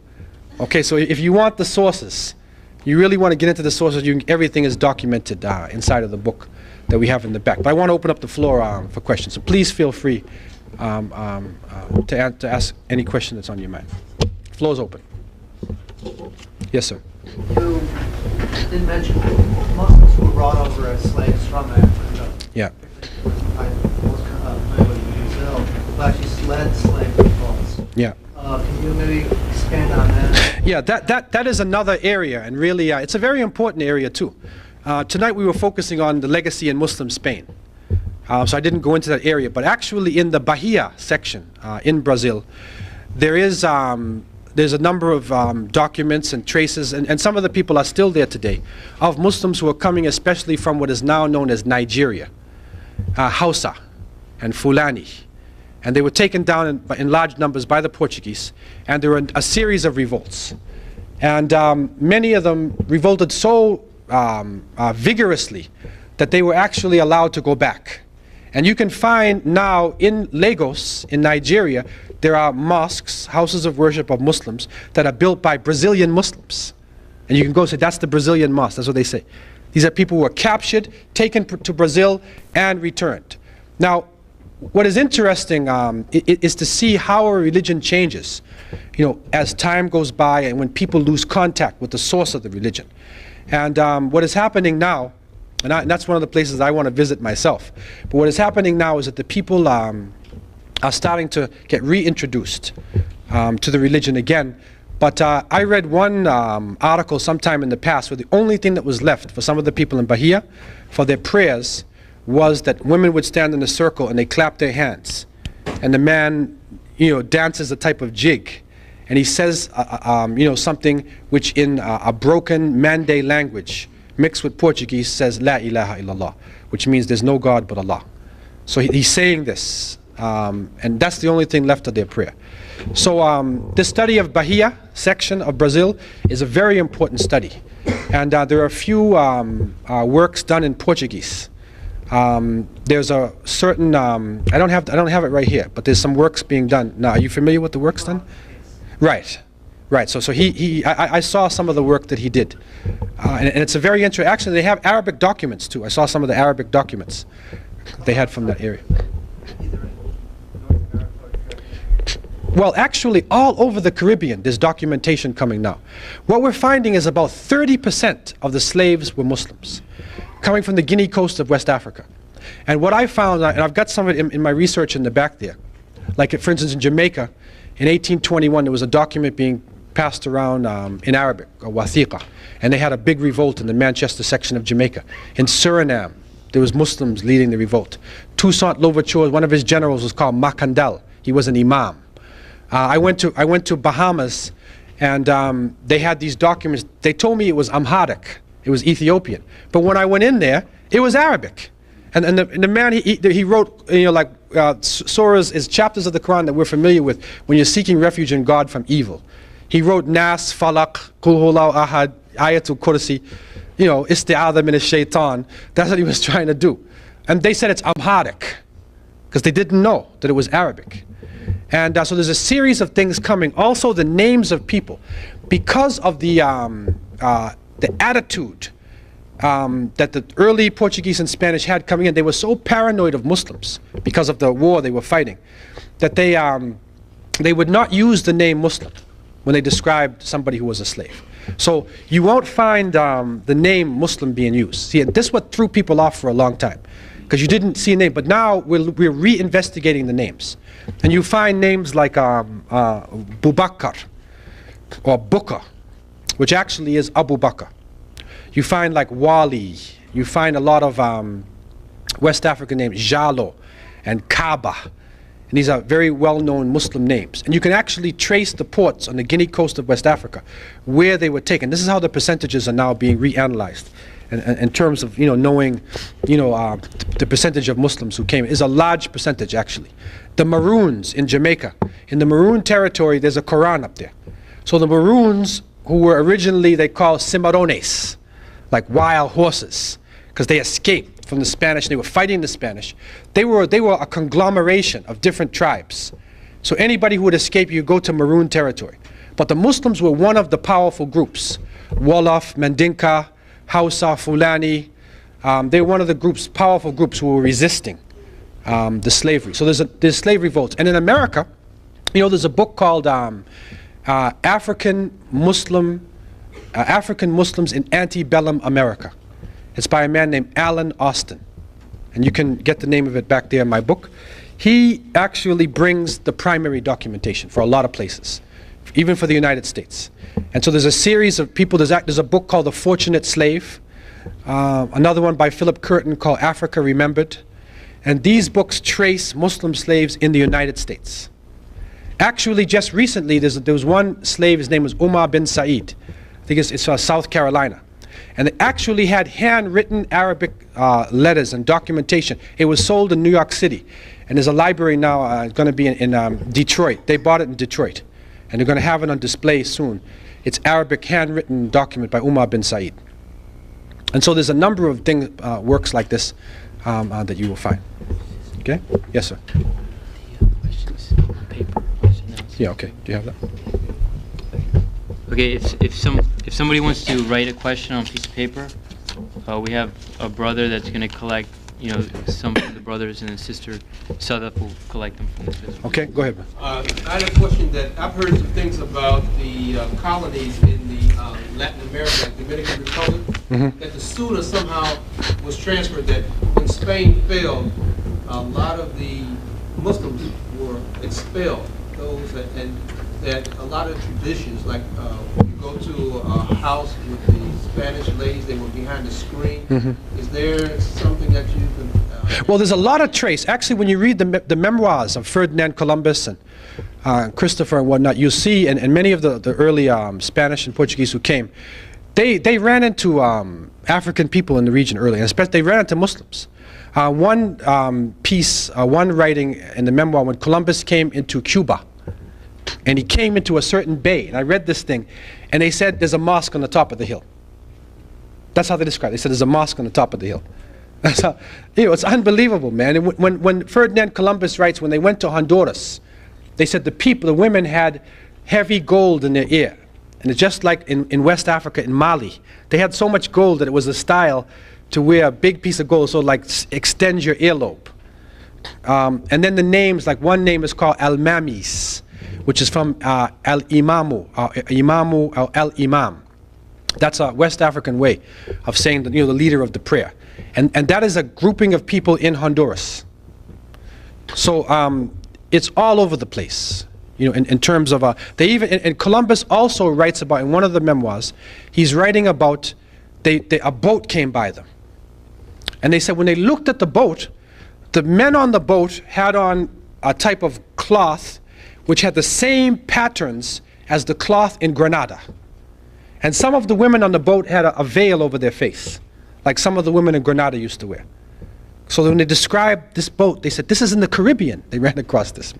Okay, so if you want the sources, you really want to get into the sources, everything is documented inside of the book that we have in the back. But I want to open up the floor for questions. So please feel free to ask any question that's on your mind. Floor is open. Yes, sir. You did mention Muslims who were brought over as slaves from Africa. Yeah. I was familiar with Brazil, who actually led slave revolts. Yeah. Can you maybe expand on that? Yeah, that is another area, and really it's a very important area too. Tonight we were focusing on the legacy in Muslim Spain. So I didn't go into that area, but actually in the Bahia section in Brazil, there's a number of documents and traces, and some of the people are still there today, of Muslims who are coming especially from what is now known as Nigeria, Hausa and Fulani. And they were taken down in large numbers by the Portuguese, and there were a series of revolts. And many of them revolted so vigorously that they were actually allowed to go back. And you can find now in Lagos, in Nigeria, there are mosques, houses of worship of Muslims, that are built by Brazilian Muslims. And you can go say, that's the Brazilian mosque, that's what they say. These are people who were captured, taken to Brazil, and returned. Now, what is interesting is to see how a religion changes, as time goes by and when people lose contact with the source of the religion. And what is happening now, and that's one of the places I want to visit myself, but what is happening now is that the people are starting to get reintroduced to the religion again. But I read one article sometime in the past where the only thing that was left for some of the people in Bahia for their prayers was that women would stand in a circle and they clap their hands. And the man, dances a type of jig. And he says, something which in a broken Mande language, mixed with Portuguese, says, La ilaha illallah, which means there's no God but Allah. So he's saying this. And that's the only thing left of their prayer. So the study of Bahia section of Brazil is a very important study. And there are a few works done in Portuguese. There's a certain, I don't have it right here, but there's some works being done. Now, are you familiar with the works done? Right. So I saw some of the work that he did. And it's a very interesting, actually they have Arabic documents too. I saw some of the Arabic documents they had from that area. Well, actually, all over the Caribbean, there's documentation coming now. What we're finding is about 30% of the slaves were Muslims, coming from the Guinea coast of West Africa. And what I found, and I've got some of it in my research in the back there, like for instance in Jamaica, in 1821, there was a document being passed around in Arabic, a wathiqa, and they had a big revolt in the Manchester section of Jamaica. In Suriname, there was Muslims leading the revolt. Toussaint Louverture, one of his generals was called Macandal. He was an imam. I went to Bahamas, and they had these documents. They told me it was Amharic, it was Ethiopian. But when I went in there, it was Arabic. And the man, he wrote, surahs is chapters of the Quran that we're familiar with when you're seeking refuge in God from evil. He wrote Nas, Falaq, Qul Huwallahu Ahad, Ayatul Kursi, Isti'adha min ash-shaytan. That's what he was trying to do. And they said it's Amharic, because they didn't know that it was Arabic. And so there's a series of things coming. Also the names of people. Because of the attitude that the early Portuguese and Spanish had coming in, they were so paranoid of Muslims because of the war they were fighting, that they would not use the name Muslim when they described somebody who was a slave. So you won't find the name Muslim being used. See, and this is what threw people off for a long time, because you didn't see a name. But now we're reinvestigating the names. And you find names like Bubakar or Bukar, which actually is Abu Bakr. You find like Wali. You find a lot of West African names, Jalo and Kaaba. And these are very well-known Muslim names. And you can actually trace the ports on the Guinea coast of West Africa where they were taken. This is how the percentages are now being reanalyzed. In terms of knowing the percentage of Muslims who came. Is a large percentage actually. The Maroons in Jamaica, in the Maroon territory, there's a Quran up there. So the Maroons, who were originally they call cimarrones, like wild horses, because they escaped from the Spanish and they were fighting the Spanish. They were a conglomeration of different tribes. So anybody who would escape, you go to Maroon territory. But the Muslims were one of the powerful groups. Wolof, Mandinka, Hausa, Fulani, they were one of the groups, powerful groups who were resisting the slavery. So there's slave revolts. And in America, there's a book called African Muslims in Antebellum America. It's by a man named Alan Austin. And you can get the name of it back there in my book. He actually brings the primary documentation for a lot of places, even for the United States. And so there's a series of people. There's a book called The Fortunate Slave, another one by Philip Curtin called Africa Remembered. And these books trace Muslim slaves in the United States. Actually, just recently, there was one slave, his name was Umar bin Said. I think it's South Carolina. And they actually had handwritten Arabic letters and documentation. It was sold in New York City. And there's a library now, going to be in Detroit. They bought it in Detroit. And they're going to have it on display soon. It's Arabic handwritten document by Umar bin Said. And so there's a number of things, works like this that you will find. Okay? Yes, sir. Do you have questions on paper? Yeah, okay. Do you have that? Okay, if somebody wants to write a question on a piece of paper, we have a brother that's going to collect you know, some for the brothers and the sister Sadaf will collect them from the business. Okay, go ahead, man. I had a question that I've heard some things about the colonies in the Latin America, like Dominican Republic, that the Sunnah somehow was transferred, that when Spain fell, a lot of the Muslims were expelled, those that, and that a lot of traditions, like you go to a house with the Spanish ladies, they were behind the screen. Is there something that you can... Well, there's a lot of trace. Actually, when you read the memoirs of Ferdinand Columbus and Christopher and whatnot, you'll see, and many of the early Spanish and Portuguese who came, they ran into African people in the region early, and especially they ran into Muslims. One writing in the memoir, when Columbus came into Cuba, and he came into a certain bay, and I read this thing, and they said there's a mosque on the top of the hill. That's how they described it. They said there's a mosque on the top of the hill. That's how, you know, it's unbelievable, man. And when Ferdinand Columbus writes, when they went to Honduras, they said the women had heavy gold in their ear. And it's just like in West Africa, in Mali, they had so much gold that it was a style to wear a big piece of gold, so like extend your earlobe. And then the names, like one name is called Al-Mamis, which is from Al-Imamu, Al-Imam. That's a West African way of saying that, you know, the leader of the prayer. And that is a grouping of people in Honduras. So it's all over the place, you know, in terms of, they even, and Columbus also writes about, in one of the memoirs, he's writing about, a boat came by them. And they said when they looked at the boat, the men on the boat had on a type of cloth which had the same patterns as the cloth in Granada. And some of the women on the boat had a veil over their face, like some of the women in Granada used to wear. So when they described this boat, they said, this is in the Caribbean. They ran across this.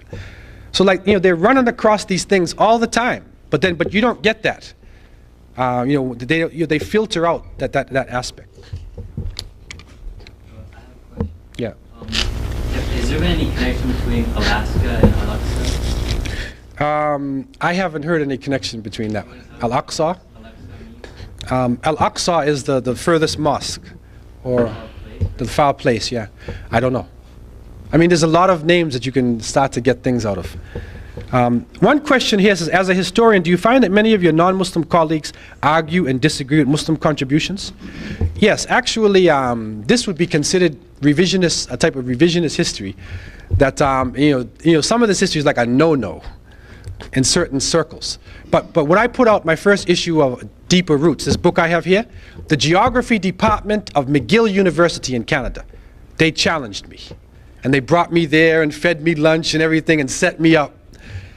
So like, you know, they're running across these things all the time, but you don't get that. You know, they filter out that aspect. I have a question. Yeah. Is there any connection between Alaska and Al-Aqsa? I haven't heard any connection between that. Al-Aqsa? Al-Aqsa is the furthest mosque, or the foul place, yeah. I don't know. I mean, there's a lot of names that you can start to get things out of. One question here says, as a historian, do you find that many of your non-Muslim colleagues argue and disagree with Muslim contributions? Yes, actually, this would be considered revisionist, a type of revisionist history. That you know, some of this history is like a no-no in certain circles. But when I put out my first issue of Deeper Roots, this book I have here, the geography department of McGill University in Canada, they challenged me. And they brought me there and fed me lunch and everything and set me up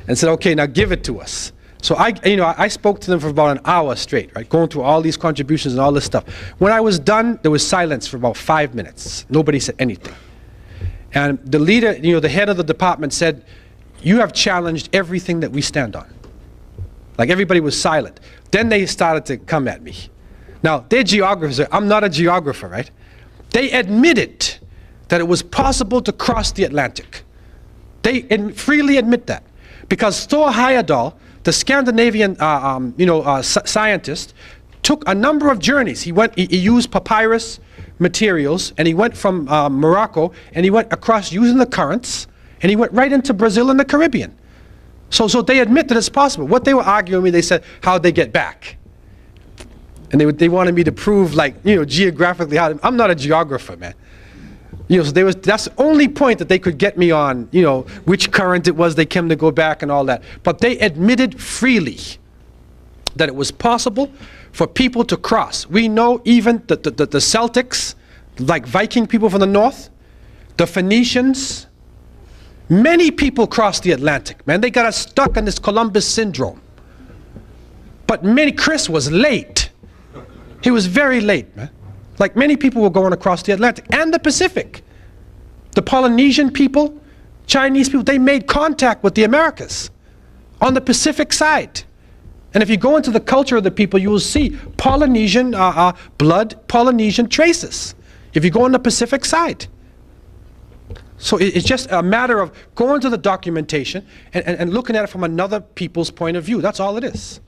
and said, okay, now give it to us. So I spoke to them for about an hour straight, right, going through all these contributions and all this stuff. When I was done, there was silence for about 5 minutes. Nobody said anything. And the leader, you know, the head of the department said, you have challenged everything that we stand on. Like everybody was silent. Then they started to come at me. Now, they're geographers. I'm not a geographer, right? They admitted that it was possible to cross the Atlantic. They freely admit that. Because Thor Heyerdahl, the Scandinavian scientist, took a number of journeys. He used papyrus materials, and he went from Morocco, and he went across using the currents, and he went right into Brazil and the Caribbean. So they admit that it's possible. What they were arguing with me, they said, how'd they get back? And they wanted me to prove, like, you know, geographically how. I'm not a geographer, man. You know, so that's the only point that they could get me on, you know, which current it was they came to go back and all that. But they admitted freely that it was possible for people to cross. We know even the Celtics, like Viking people from the north, the Phoenicians, many people crossed the Atlantic, man. They got us stuck in this Columbus syndrome. But Chris was late. He was very late, man. Like many people were going across the Atlantic and the Pacific. The Polynesian people, Chinese people, they made contact with the Americas on the Pacific side. And if you go into the culture of the people, you will see Polynesian blood, Polynesian traces, if you go on the Pacific side. So it's just a matter of going to the documentation and looking at it from another people's point of view. That's all it is.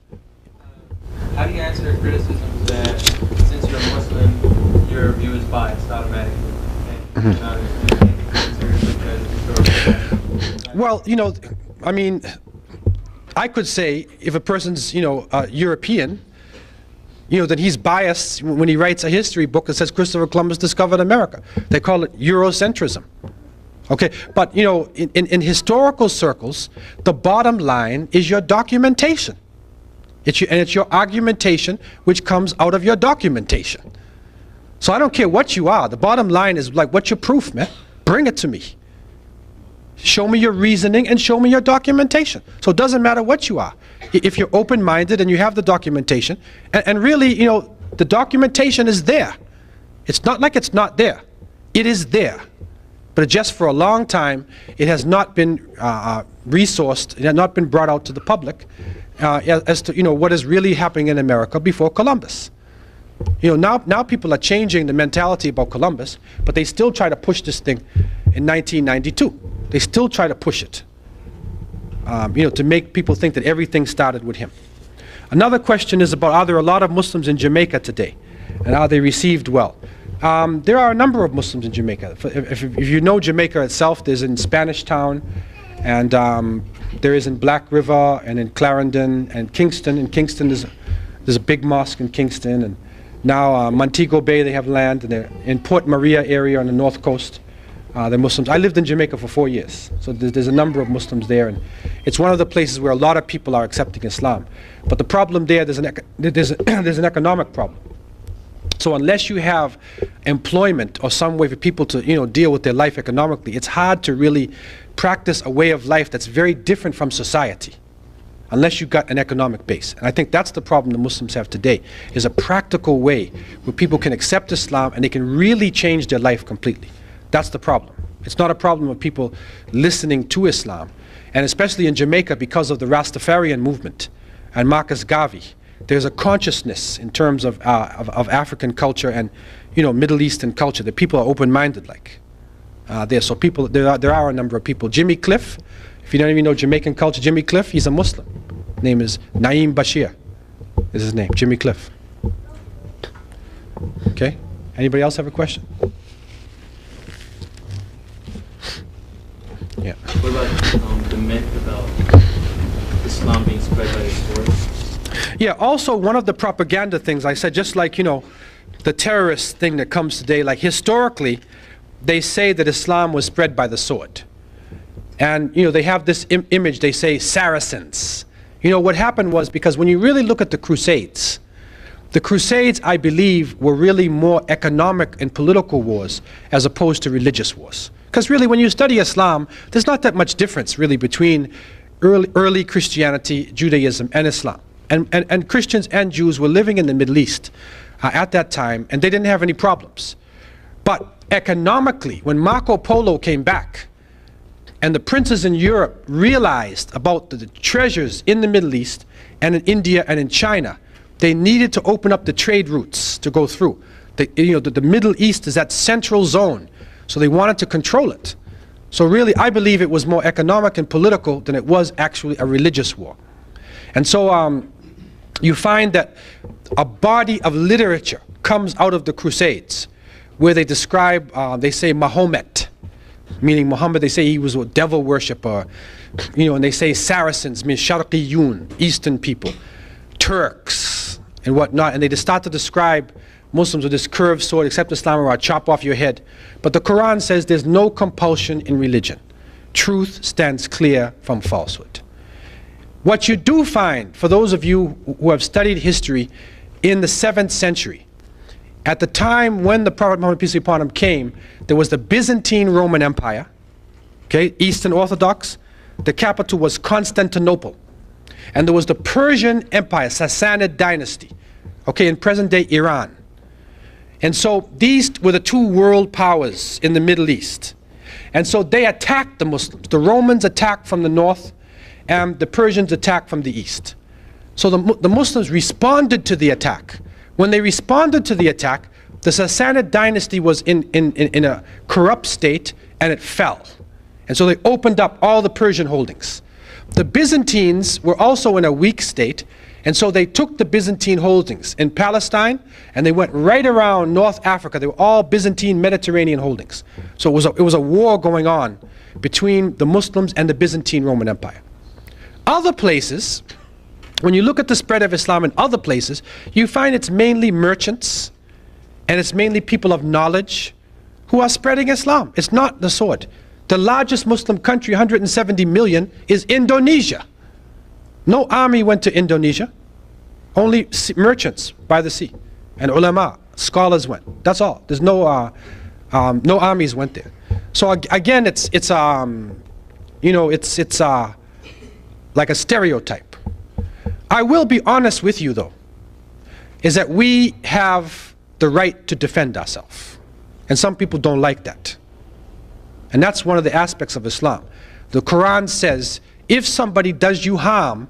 How do you answer criticisms that since you're Muslim, your view is biased automatically? Well, you know, I mean, I could say if a person's, you know, European, you know, then he's biased when he writes a history book that says Christopher Columbus discovered America. They call it Eurocentrism. Okay, but, you know, in historical circles, the bottom line is your documentation. It's your argumentation which comes out of your documentation. So I don't care what you are. The bottom line is, like, what's your proof, man? Bring it to me. Show me your reasoning and show me your documentation. So it doesn't matter what you are. If you're open-minded and you have the documentation, and really, you know, the documentation is there. It's not like it's not there. It is there. But just for a long time, it has not been resourced, it has not been brought out to the public as to, you know, what is really happening in America before Columbus. You know, now people are changing the mentality about Columbus, but they still try to push this thing in 1992. They still try to push it, you know, to make people think that everything started with him. Another question is about, are there a lot of Muslims in Jamaica today? And are they received well? There are a number of Muslims in Jamaica. If you know Jamaica itself, there's in Spanish Town, and there is in Black River, and in Clarendon, and Kingston. In Kingston, there's a big mosque in Kingston, and now Montego Bay, they have land, and they're in Port Maria area on the north coast. They're Muslims. I lived in Jamaica for 4 years, so there's a number of Muslims there, and it's one of the places where a lot of people are accepting Islam. But the problem there, there's an economic problem. So unless you have employment or some way for people to, you know, deal with their life economically, it's hard to really practice a way of life that's very different from society, unless you've got an economic base. And I think that's the problem the Muslims have today, is a practical way where people can accept Islam and they can really change their life completely. That's the problem. It's not a problem of people listening to Islam. And especially in Jamaica, because of the Rastafarian movement and Marcus Garvey, there's a consciousness in terms of African culture and, you know, Middle Eastern culture that people are open-minded like. So people, there are a number of people. Jimmy Cliff, if you don't even know Jamaican culture, Jimmy Cliff, he's a Muslim. His name is Naeem Bashir, is his name, Jimmy Cliff. Okay, anybody else have a question? Yeah. What about the myth about Islam being spread by the sword? Yeah, also one of the propaganda things I said, just like, you know, the terrorist thing that comes today, like historically, they say that Islam was spread by the sword. And, you know, they have this image, they say Saracens. You know, what happened was, because when you really look at the Crusades, I believe, were really more economic and political wars as opposed to religious wars. Because really, when you study Islam, there's not that much difference really between early Christianity, Judaism, and Islam. And Christians and Jews were living in the Middle East at that time, and they didn't have any problems. But economically, when Marco Polo came back, and the princes in Europe realized about the treasures in the Middle East, and in India, and in China, they needed to open up the trade routes to go through. The Middle East is that central zone, so they wanted to control it. So really, I believe it was more economic and political than it was actually a religious war. And so you find that a body of literature comes out of the Crusades, where they describe, they say Mahomet, meaning Muhammad, they say he was a devil worshipper, you know, and they say Saracens, means Sharqiyun, Eastern people, Turks, and whatnot, and they just start to describe Muslims with this curved sword, accept Islam or I'll chop off your head. But the Quran says there's no compulsion in religion. Truth stands clear from falsehood. What you do find, for those of you who have studied history, in the 7th century, at the time when the Prophet Muhammad, peace be upon him, came, there was the Byzantine Roman Empire, okay, Eastern Orthodox. The capital was Constantinople. And there was the Persian Empire, Sassanid dynasty, okay, in present-day Iran. And so these were the two world powers in the Middle East. And so they attacked the Muslims. The Romans attacked from the north, and the Persians attacked from the east. So the Muslims responded to the attack. When they responded to the attack, the Sassanid dynasty was in a corrupt state, and it fell. And so they opened up all the Persian holdings. The Byzantines were also in a weak state, And so they took the Byzantine holdings in Palestine and they went right around North Africa. They were all Byzantine Mediterranean holdings. So it was a war going on between the Muslims and the Byzantine Roman Empire. Other places, when you look at the spread of Islam in other places, you find it's mainly merchants and it's mainly people of knowledge who are spreading Islam. It's not the sword. The largest Muslim country, 170 million, is Indonesia. No army went to Indonesia. Only merchants by the sea. And ulama, scholars went. That's all. There's no armies went there. So again, it's like a stereotype. I will be honest with you though, is that we have the right to defend ourselves. And some people don't like that. And that's one of the aspects of Islam. The Quran says, if somebody does you harm,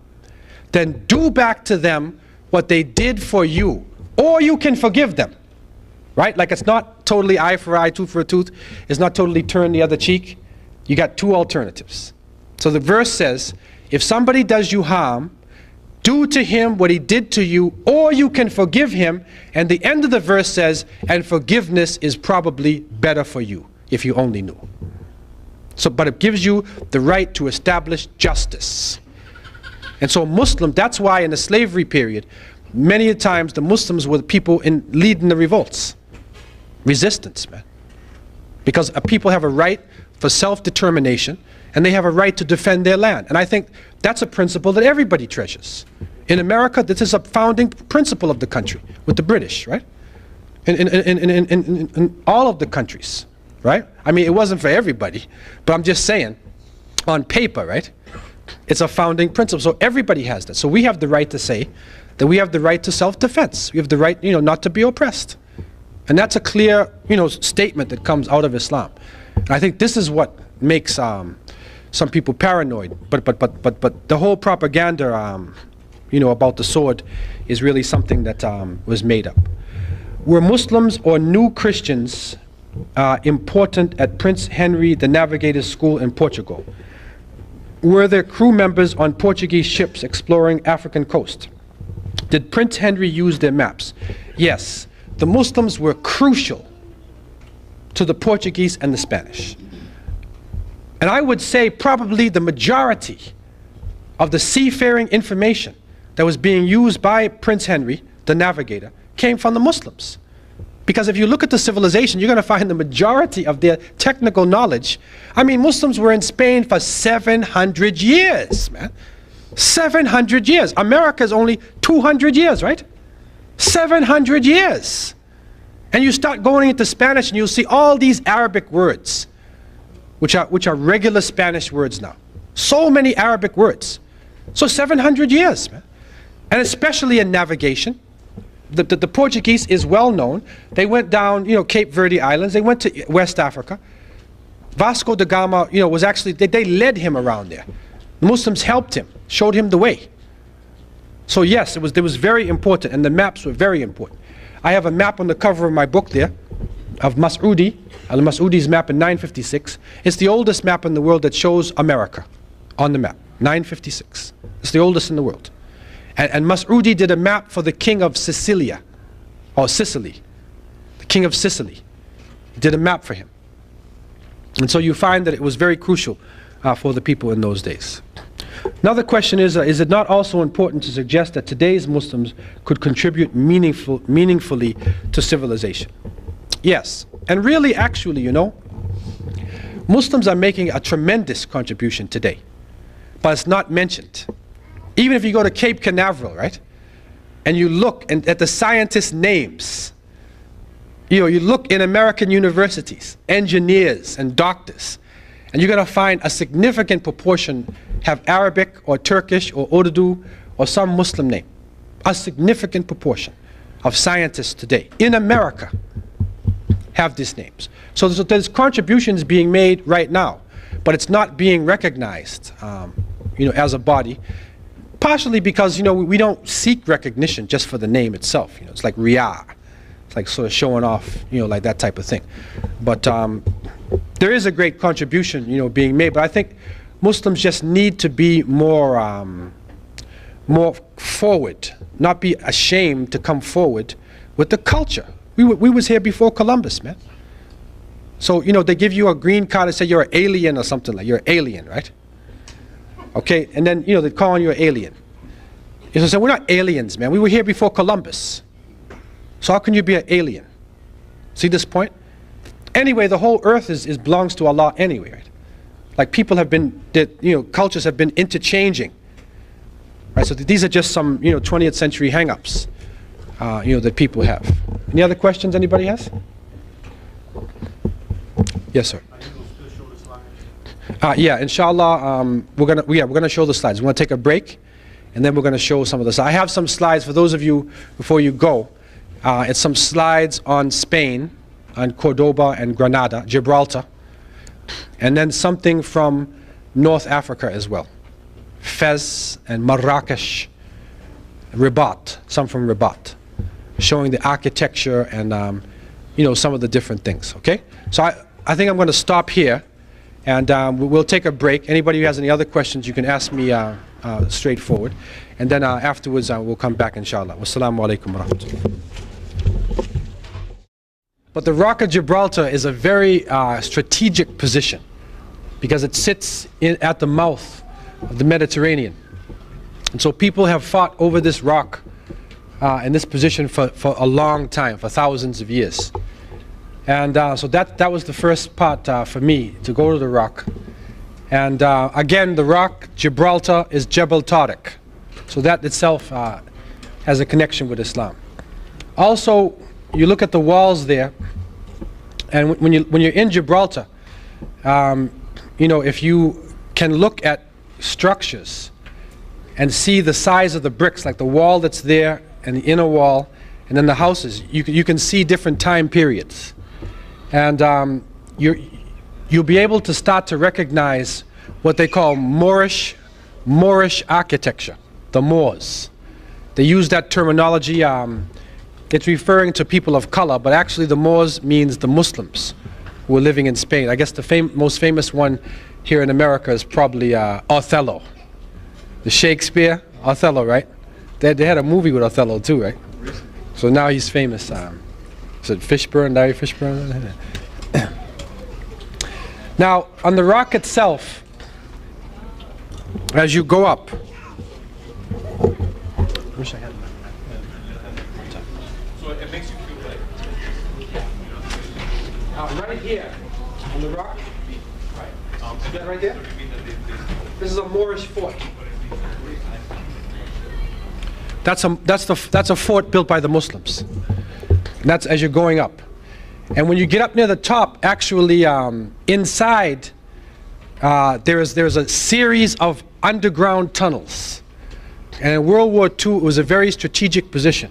then do back to them what they did for you, or you can forgive them. Right? Like it's not totally eye for eye, tooth for a tooth. It's not totally turn the other cheek. You got two alternatives. So the verse says, if somebody does you harm, do to him what he did to you, or you can forgive him. And the end of the verse says, and forgiveness is probably better for you, if you only knew. So, but it gives you the right to establish justice. And so Muslims, that's why in the slavery period, many times the Muslims were the people leading the revolts. Resistance, man. Because people have a right for self-determination, and they have a right to defend their land. And I think that's a principle that everybody treasures. In America, this is a founding principle of the country, with the British, right? In all of the countries, right? I mean, it wasn't for everybody, but I'm just saying, on paper, right? It's a founding principle, so everybody has that. So we have the right to say that we have the right to self-defense. We have the right, not to be oppressed. And that's a clear, statement that comes out of Islam. And I think this is what makes some people paranoid. But the whole propaganda, about the sword is really something that was made up. Were Muslims or new Christians important at Prince Henry the Navigator's School in Portugal? Were there crew members on Portuguese ships exploring African coast? Did Prince Henry use their maps? Yes, the Muslims were crucial to the Portuguese and the Spanish. And I would say probably the majority of the seafaring information that was being used by Prince Henry, the Navigator, came from the Muslims. Because if you look at the civilization, you're going to find the majority of their technical knowledge. I mean, Muslims were in Spain for 700 years, man. 700 years. America is only 200 years, right? 700 years. And you start going into Spanish and you'll see all these Arabic words, which are regular Spanish words now. So many Arabic words. So 700 years, man. And especially in navigation. The Portuguese is well known. They went down, Cape Verde Islands. They went to West Africa. Vasco da Gama, was actually, they led him around there. The Muslims helped him, showed him the way. So yes, it was very important, and the maps were very important. I have a map on the cover of my book there, of Mas'udi, Al-Mas'udi's map in 956. It's the oldest map in the world that shows America on the map, 956. It's the oldest in the world. And Mas'udi did a map for the king of Sicilia, or Sicily, the king of Sicily. He did a map for him. And so you find that it was very crucial for the people in those days. Another question is it not also important to suggest that today's Muslims could contribute meaningfully to civilization? Yes, and really actually, Muslims are making a tremendous contribution today, but it's not mentioned. Even if you go to Cape Canaveral, right, and you look at the scientists' names, you look in American universities, engineers and doctors, and you're going to find a significant proportion have Arabic or Turkish or Urdu or some Muslim name. A significant proportion of scientists today in America have these names. So there's contributions being made right now, but it's not being recognized, as a body. Partially because, we don't seek recognition just for the name itself. It's like riyah. It's like sort of showing off, like that type of thing. But there is a great contribution, being made. But I think Muslims just need to be more more forward, not be ashamed to come forward with the culture. We was here before Columbus, man. So, you know, they give you a green card and say you're an alien or something, like you're an alien, right? Okay, and then, you know, they call you an alien. You know, so we're not aliens, man. We were here before Columbus. So how can you be an alien? See this point? Anyway, the whole earth belongs to Allah anyway, right? Like people have been, you know, cultures have been interchanging. Right, so these are just some, you know, 20th century hang-ups, you know, that people have. Any other questions anybody has? Yes, sir. Yeah, inshallah, we're gonna show the slides. We're gonna take a break, and then we're gonna show some of the slides. I have some slides for those of you before you go. It's some slides on Spain, on Cordoba and Granada, Gibraltar, and then something from North Africa as well. Fez and Marrakesh, Rabat, some from Rabat, showing the architecture and you know, some of the different things. Okay, so I think I'm going to stop here, and we'll take a break. Anybody who has any other questions, you can ask me straightforward, and then afterwards we'll come back, inshallah. Wassalamu alaikum wa rahmatullah. But the Rock of Gibraltar is a very strategic position because it sits at the mouth of the Mediterranean. And so people have fought over this rock in this position for a long time, for thousands of years. And so that was the first part for me, to go to the rock. And again, the rock, Gibraltar, is Jebel Tariq. So that itself has a connection with Islam. Also, you look at the walls there, and when you're in Gibraltar, you know, if you can look at structures and see the size of the bricks, like the wall that's there and the inner wall and then the houses, you can see different time periods, and you'll be able to start to recognize what they call Moorish architecture, the Moors. They use that terminology. It's referring to people of color, but actually the Moors means the Muslims who were living in Spain. I guess the most famous one here in America is probably Othello. The Shakespeare, Othello, right? They had a movie with Othello too, right? So now he's famous. Is it Fishburne, Larry Fishburne? Now, on the rock itself, as you go up, wish I had. So it makes you feel like right here, on the rock, is that right there? This is a Moorish fort. That's a fort built by the Muslims. And that's as you're going up. And when you get up near the top, actually inside, there's a series of underground tunnels. And in World War II, it was a very strategic position.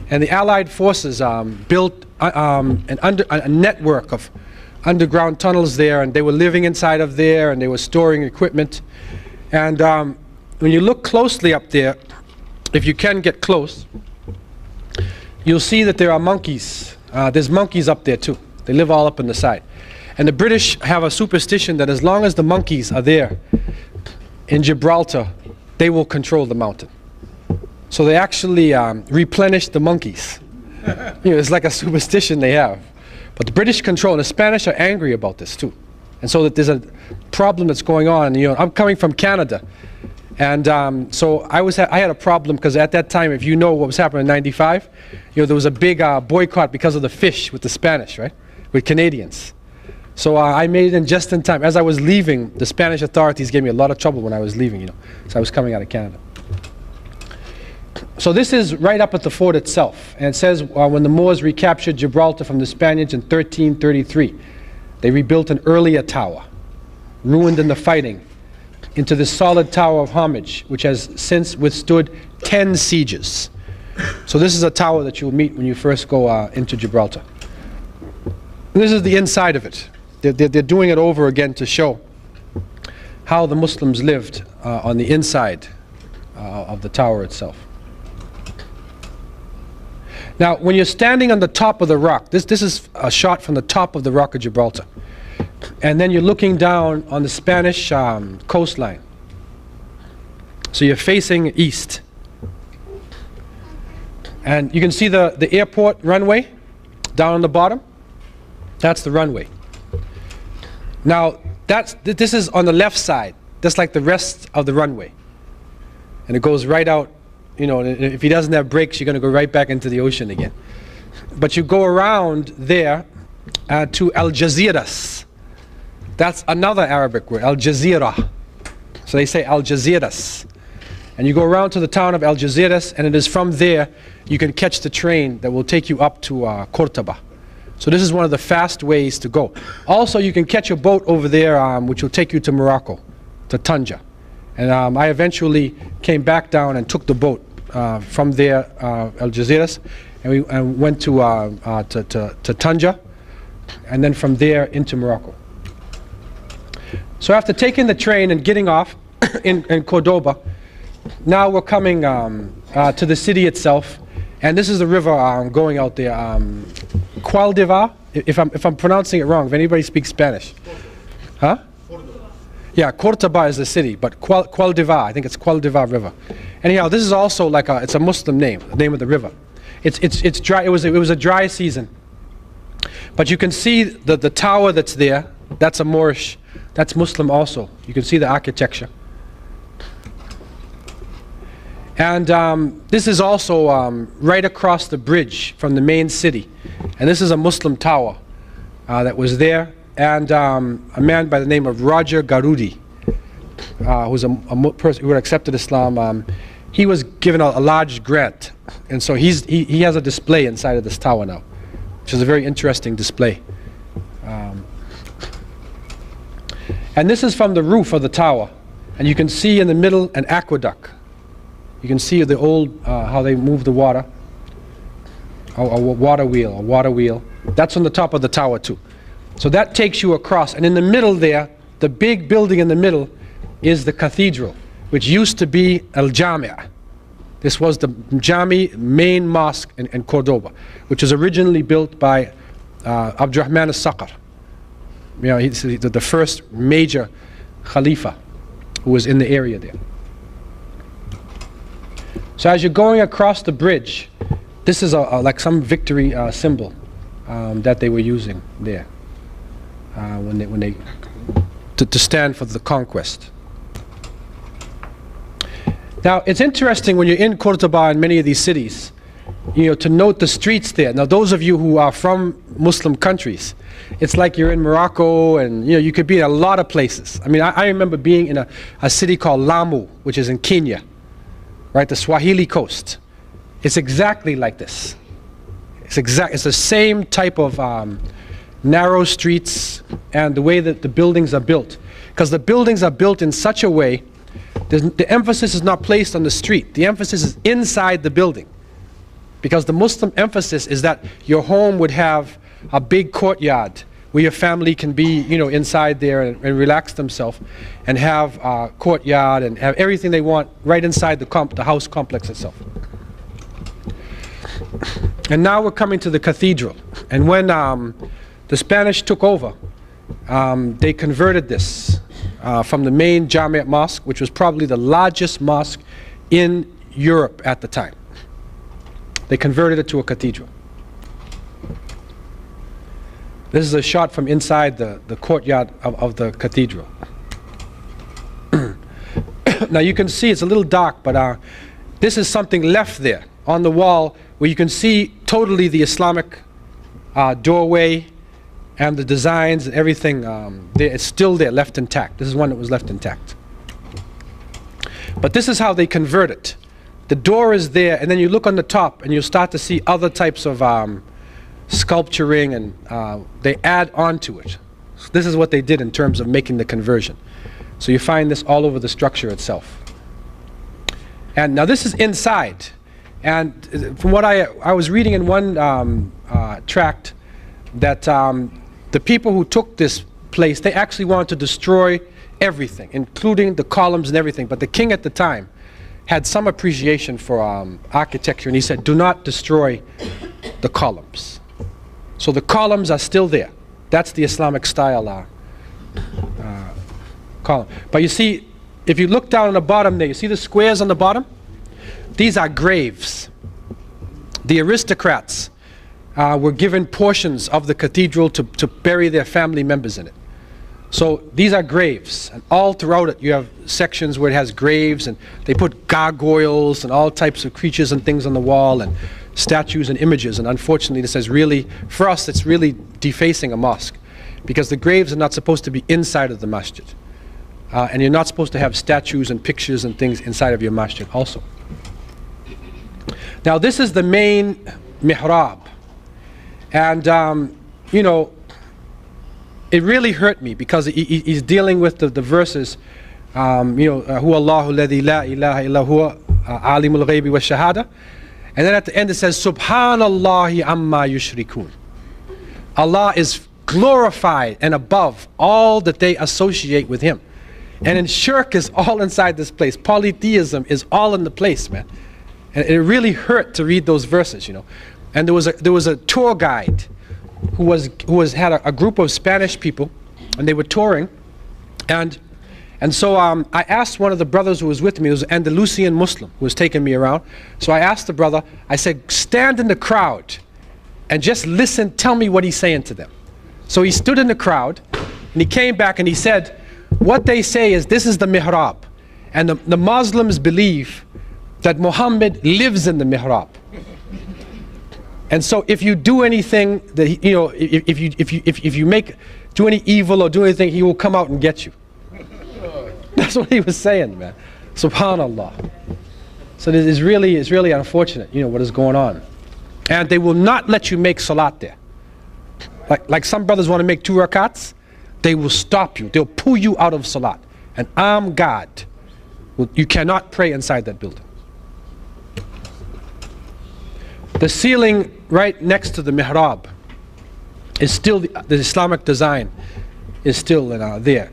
And the Allied forces built a network of underground tunnels there, and they were living inside of there, and they were storing equipment. And when you look closely up there, if you can get close, you'll see that there are monkeys. There's monkeys up there too. They live all up on the side. And the British have a superstition that as long as the monkeys are there in Gibraltar, they will control the mountain. So they actually replenish the monkeys. You know, it's like a superstition they have. But the British control, and the Spanish are angry about this too. And so that there's a problem that's going on. You know, I'm coming from Canada. And so I had a problem because at that time, if you know what was happening in '95, you know, there was a big boycott because of the fish with the Spanish, right? With Canadians. So I made it in just in time. As I was leaving, the Spanish authorities gave me a lot of trouble when I was leaving, you know. So I was coming out of Canada. So this is right up at the fort itself. And it says when the Moors recaptured Gibraltar from the Spaniards in 1333, they rebuilt an earlier tower, ruined in the fighting, into the solid tower of homage, which has since withstood 10 sieges. So this is a tower that you'll meet when you first go into Gibraltar. This is the inside of it. They're doing it over again to show how the Muslims lived on the inside of the tower itself. Now, when you're standing on the top of the rock, this is a shot from the top of the Rock of Gibraltar. And then you're looking down on the Spanish coastline. So you're facing east. And you can see the airport runway down on the bottom. That's the runway. Now, this is on the left side, just like the rest of the runway. And it goes right out, you know, and if he doesn't have brakes, you're going to go right back into the ocean again. But you go around there to Al Jazeeras. That's another Arabic word, Al Jazeera. So they say Al Jazeeras. And you go around to the town of Al Jazeeras, and it is from there you can catch the train that will take you up to Cordoba. So this is one of the fast ways to go. Also, you can catch a boat over there which will take you to Morocco, to Tanja. And I eventually came back down and took the boat from there, Al Jazeeras, and we went to Tanja, and then from there into Morocco. So after taking the train and getting off in Cordoba, now we're coming to the city itself, and this is the river going out there, Cualdiva, if I'm pronouncing it wrong, if anybody speaks Spanish. Huh? Yeah, Cordoba is the city, but Cualdiva, I think it's Cualdiva River. Anyhow, this is also like it's a Muslim name, the name of the river. It's dry. It was a dry season, but you can see the tower that's there. That's a Moorish. That's Muslim also. You can see the architecture. And this is also right across the bridge from the main city. And this is a Muslim tower that was there. And a man by the name of Roger Garudi, who's a person who had accepted Islam, he was given a large grant. And so he has a display inside of this tower now, which is a very interesting display. And this is from the roof of the tower. And you can see in the middle an aqueduct. You can see the old, how they move the water. A water wheel. That's on the top of the tower too. So that takes you across. And in the middle there, the big building in the middle is the cathedral, which used to be Al Jami'. This was the Jami' main mosque in Cordoba, which was originally built by Abdurrahman al-Saqr. You know, he's the first major Khalifa who was in the area there. So as you're going across the bridge, this is like some victory symbol that they were using there to stand for the conquest. Now it's interesting when you're in Cordoba and many of these cities, you know, to note the streets there. Now those of you who are from Muslim countries, it's like you're in Morocco, and you know, you could be in a lot of places. I mean, I remember being in a city called Lamu, which is in Kenya, right, the Swahili coast. It's exactly like this. It's the same type of narrow streets and the way that the buildings are built. Because the buildings are built in such a way, the emphasis is not placed on the street. The emphasis is inside the building. Because the Muslim emphasis is that your home would have a big courtyard where your family can be, you know, inside there and relax themselves, and have a courtyard and have everything they want right inside the house complex itself. And now we're coming to the cathedral. And when the Spanish took over, they converted this from the main Jamiat mosque, which was probably the largest mosque in Europe at the time. They converted it to a cathedral. This is a shot from inside the courtyard of the cathedral. Now you can see it's a little dark, but this is something left there on the wall where you can see totally the Islamic doorway and the designs and everything. It's still there, left intact. This is one that was left intact. But this is how they convert it. The door is there, and then you look on the top and you'll start to see other types of sculpturing, and they add on to it. So this is what they did in terms of making the conversion. So you find this all over the structure itself. And now this is inside. And from what I was reading in one tract, that the people who took this place, they actually wanted to destroy everything, including the columns and everything. But the king at the time had some appreciation for architecture, and he said, do not destroy the columns. So the columns are still there. That's the Islamic style column. But you see, if you look down on the bottom there, you see the squares on the bottom? These are graves. the aristocrats were given portions of the cathedral to bury their family members in it. So these are graves, and all throughout it you have sections where it has graves, and they put gargoyles and all types of creatures and things on the wall, and statues and images. And unfortunately, this is really, for us, it's really defacing a mosque, because the graves are not supposed to be inside of the masjid, and you're not supposed to have statues and pictures and things inside of your masjid also. Now this is the main mihrab, and you know, it really hurt me, because he's dealing with the verses, you know, huwa Allahu alladhi la ilaha illa huwa alimul ghaybi wa shahada, and then at the end it says subhanallahi amma yushrikun. Allah is glorified and above all that they associate with him. And then shirk is all inside this place. Polytheism is all in the place, man. And it really hurt to read those verses, you know. And there was a tour guide who had a group of Spanish people, and they were touring, and so I asked one of the brothers who was with me, it was an Andalusian Muslim who was taking me around. So I asked the brother, I said, stand in the crowd and just listen, tell me what he's saying to them. So he stood in the crowd, and he came back and he said, what they say is, this is the mihrab, and the Muslims believe that Muhammad lives in the mihrab. And so if you do anything that, you know, if you do any evil or do anything, he will come out and get you. That's what he was saying, man. Subhanallah. So this is really, it's really unfortunate, you know, what is going on. And they will not let you make salat there. Like some brothers want to make 2 rakats, they will stop you. They'll pull you out of salat. And I'm God. Well, you cannot pray inside that building. The ceiling right next to the mihrab is still, the Islamic design is still there.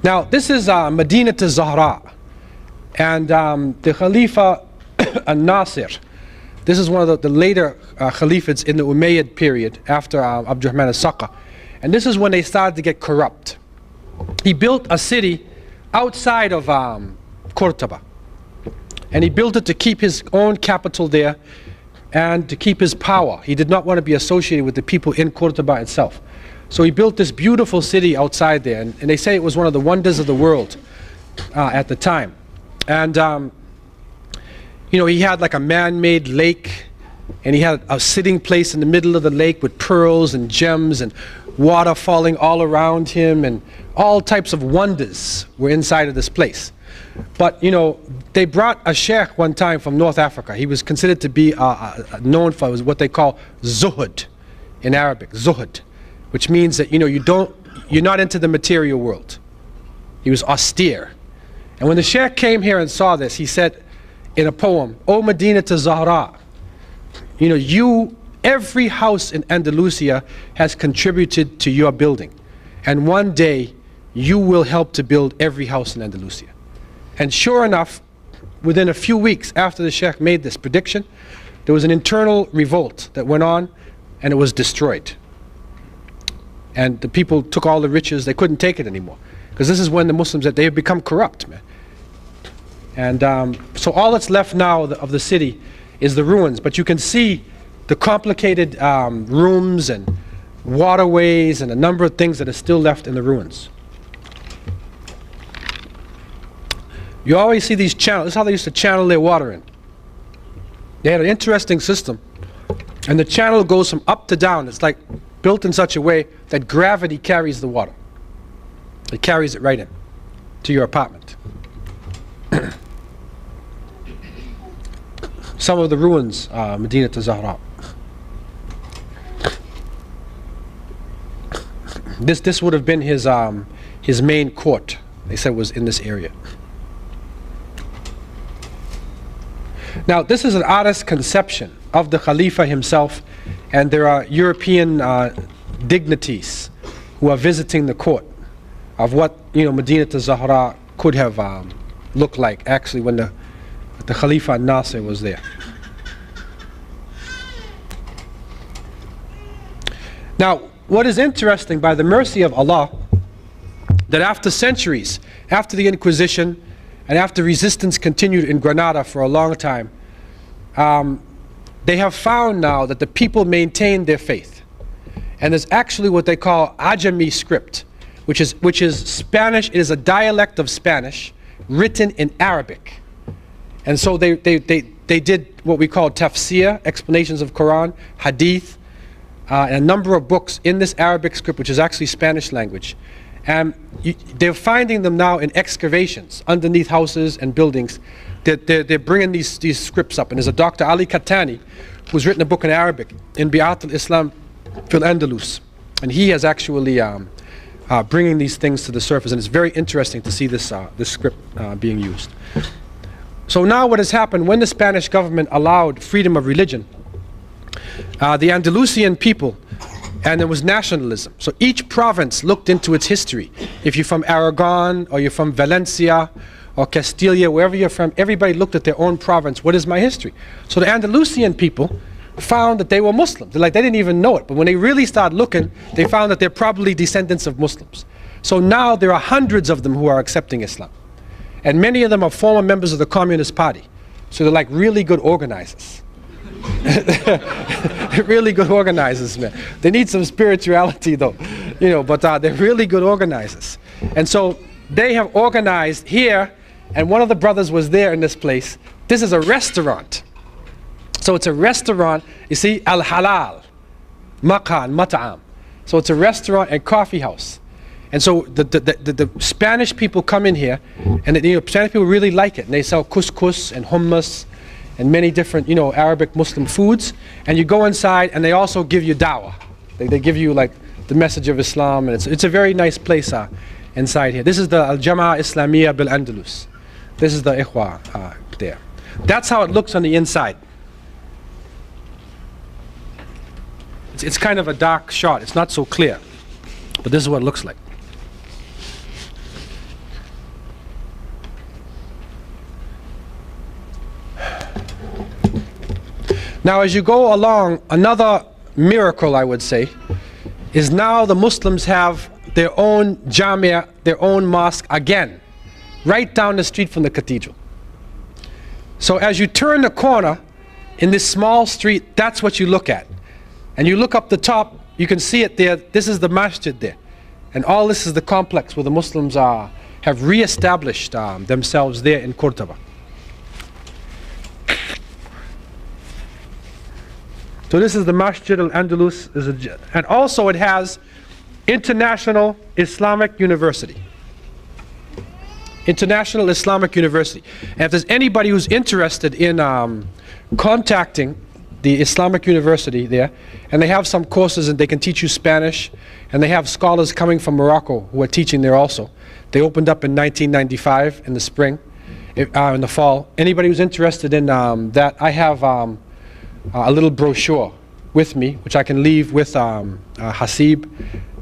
Now this is Madinah al-Zahra, and the Khalifa al-Nasir, this is one of the later Khalifates in the Umayyad period after Abdurrahman al-Saqqa, and this is when they started to get corrupt. He built a city outside of Cordoba, and he built it to keep his own capital there and to keep his power. He did not want to be associated with the people in Cordoba itself. So he built this beautiful city outside there, and they say it was one of the wonders of the world at the time. And you know, he had like a man-made lake, and he had a sitting place in the middle of the lake with pearls and gems and water falling all around him, and all types of wonders were inside of this place. But you know, they brought a sheikh one time from North Africa. He was considered to be known for what they call zuhud in Arabic, zuhud, which means that, you know, you're not into the material world. He was austere. And when the sheikh came here and saw this, he said in a poem, "O Madinah al-Zahra, you know, every house in Andalusia has contributed to your building, and one day you will help to build every house in Andalusia." And sure enough, within a few weeks after the sheikh made this prediction, there was an internal revolt that went on, and it was destroyed. And the people took all the riches, they couldn't take it anymore. Because this is when the Muslims, that they have become corrupt, man. And so all that's left now of the city is the ruins. But you can see the complicated rooms and waterways and a number of things that are still left in the ruins. You always see these channels. This is how they used to channel their water in. They had an interesting system. And the channel goes from up to down. It's like built in such a way that gravity carries the water. It carries it right in to your apartment. Some of the ruins, Madinah al-Zahra. This would have been his main court. They said was in this area. Now this is an artist's conception of the Khalifa himself, and there are European dignitaries who are visiting the court of what, you know, Madinah al-Zahra could have looked like actually when the Khalifa al-Nasir was there. Now what is interesting, by the mercy of Allah, that after centuries, after the Inquisition and after resistance continued in Granada for a long time, they have found now that the people maintain their faith. And there's actually what they call Ajami script, which is Spanish. It is a dialect of Spanish written in Arabic. And so they did what we call tafsir, explanations of Quran, hadith, and a number of books in this Arabic script, which is actually Spanish language. And they're finding them now in excavations underneath houses and buildings. They're bringing these scripts up. And there's a Dr. Ali Katani who's written a book in Arabic, in Bi'at al-Islam fil Andalus. And he has actually bringing these things to the surface. And it's very interesting to see this script being used. So now what has happened, when the Spanish government allowed freedom of religion, the Andalusian people, and there was nationalism. So each province looked into its history. If you're from Aragon, or you're from Valencia, or Castilla, wherever you're from, everybody looked at their own province. What is my history? So the Andalusian people found that they were Muslims. They didn't even know it. But when they really started looking, they found that they're probably descendants of Muslims. So now there are hundreds of them who are accepting Islam. And many of them are former members of the Communist Party. So they're like really good organizers. Really good organizers, man. They need some spirituality though, you know, but they're really good organizers. And so they have organized here, and one of the brothers was there in this place. This is a restaurant. So it's a restaurant, you see, al-halal, maqan, mat'am. So it's a restaurant and coffee house. And so the Spanish people come in here, and the Spanish people really like it. And they sell couscous and hummus and many different, you know, Arabic Muslim foods. And you go inside, and they also give you dawah. They give you like the message of Islam, and it's a very nice place inside here. This is the Al-Jama'ah Islamiyya bil Andalus. This is the Ikhwa there. That's how it looks on the inside. It's kind of a dark shot. It's not so clear, but this is what it looks like. Now as you go along, another miracle, I would say, is now the Muslims have their own jamia, their own mosque again, right down the street from the cathedral. So as you turn the corner in this small street, that's what you look at. And you look up the top, you can see it there. This is the masjid there. And all this is the complex where the Muslims have re-established themselves there in Cordoba. So this is the Masjid al-Andalus, and also it has International Islamic University. International Islamic University. And if there's anybody who's interested in contacting the Islamic University there, and they have some courses and they can teach you Spanish, and they have scholars coming from Morocco who are teaching there also. They opened up in 1995 in the spring, in the fall. Anybody who's interested in that, I have a little brochure with me, which I can leave with Hasib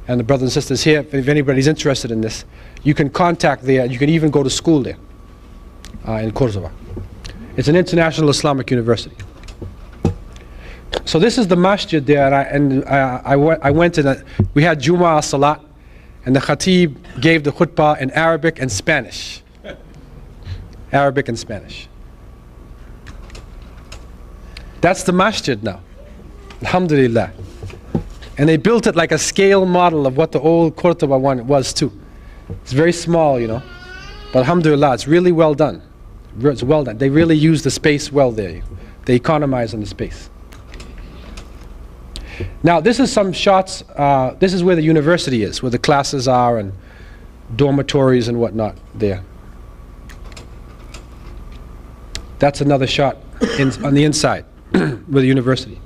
and the brothers and sisters here. If anybody's interested in this, you can contact there. You can even go to school there in Cordoba. It's an international Islamic university. So this is the masjid there, and I went and we had Jumu'ah Salat, and the Khatib gave the khutbah in Arabic and Spanish. Arabic and Spanish. That's the masjid now, alhamdulillah. And they built it like a scale model of what the old Cordoba one was too. It's very small, you know, but alhamdulillah, it's really well done. It's well done. They really use the space well there. They economize on the space. Now this is some shots, this is where the university is, where the classes are and dormitories and whatnot there. That's another shot on the inside with the university.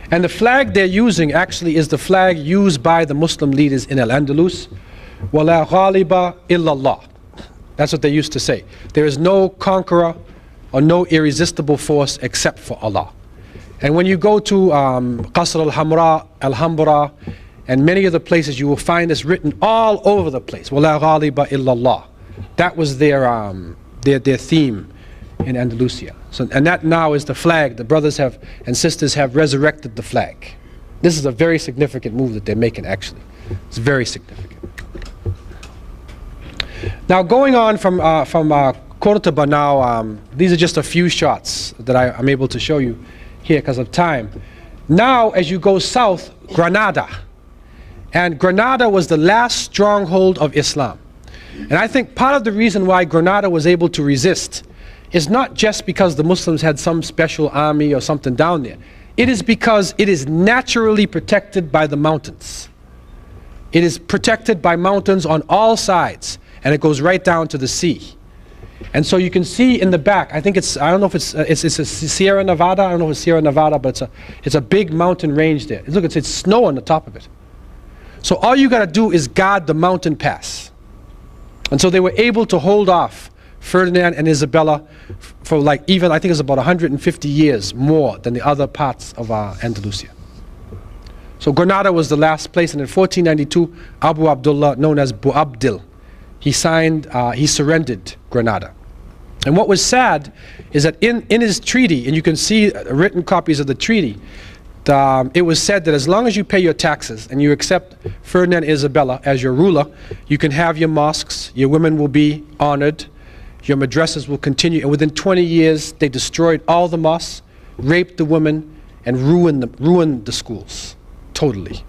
And the flag they're using actually is the flag used by the Muslim leaders in Al-Andalus. وَلَا غَالِبَ إِلَّا اللَّهِ. That's what they used to say. There is no conqueror or no irresistible force except for Allah. And when you go to Qasr al-Hamra, Al-Hambra, and many of the places, you will find this written all over the place. وَلَا غَالِبَ إِلَّا اللَّهِ. That was their theme in Andalusia. So, and that now is the flag. The brothers have and sisters have resurrected the flag. This is a very significant move that they're making, actually. It's very significant. Now going on from Cordoba now, these are just a few shots that I'm able to show you here because of time. Now as you go south, Granada. And Granada was the last stronghold of Islam. And I think part of the reason why Granada was able to resist is not just because the Muslims had some special army or something down there. It is because it is naturally protected by the mountains. It is protected by mountains on all sides, and it goes right down to the sea. And so you can see in the back, I think I don't know if it's a Sierra Nevada, I don't know if it's Sierra Nevada, but it's a big mountain range there. Look, it's snow on the top of it. So all you gotta do is guard the mountain pass. And so they were able to hold off Ferdinand and Isabella for like even, I think it's about 150 years more than the other parts of Andalusia. So Granada was the last place, and in 1492, Abu Abdullah, known as Boabdil, he surrendered Granada. And what was sad is that in his treaty, and you can see written copies of the treaty, it was said that as long as you pay your taxes and you accept Ferdinand and Isabella as your ruler, you can have your mosques, your women will be honored, your madrasas will continue. And within 20 years, they destroyed all the mosques, raped the women, and ruined the schools, totally.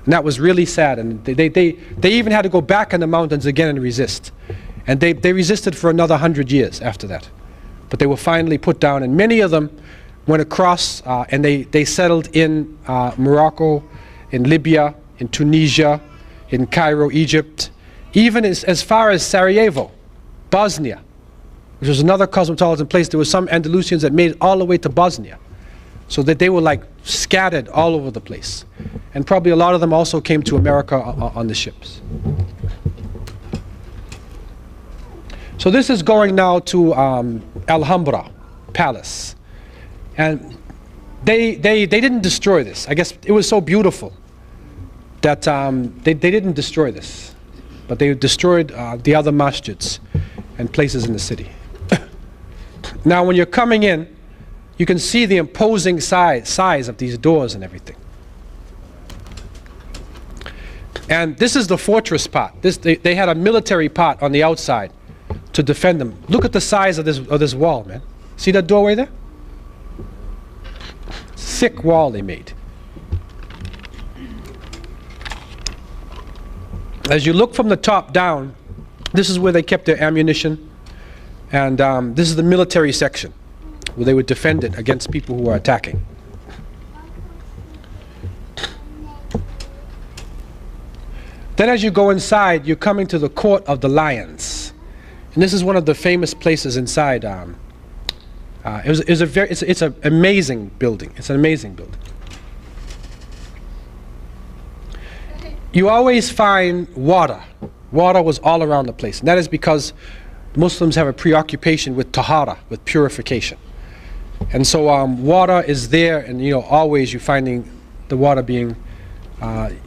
And that was really sad. And they even had to go back in the mountains again and resist. And they resisted for another 100 years after that. But they were finally put down, and many of them went across and they settled in Morocco, in Libya, in Tunisia, in Cairo, Egypt, even as far as Sarajevo, Bosnia, which was another cosmopolitan place. There were some Andalusians that made it all the way to Bosnia, so that they were like scattered all over the place. And probably a lot of them also came to America on the ships. So this is going now to Alhambra Palace. And they didn't destroy this. I guess it was so beautiful that they didn't destroy this. But they destroyed the other masjids and places in the city. Now when you're coming in, you can see the imposing size of these doors and everything. And this is the fortress part. They had a military part on the outside to defend them. Look at the size of this wall, man. See that doorway there? Thick wall they made. As you look from the top down, this is where they kept their ammunition, and this is the military section where they would defend it against people who are attacking. Then as you go inside, you're coming to the Court of the Lions, and this is one of the famous places inside. It's an amazing building. It's an amazing building. You always find water. Water was all around the place, and that is because Muslims have a preoccupation with tahara, with purification. And so water is there, and always you're finding the water being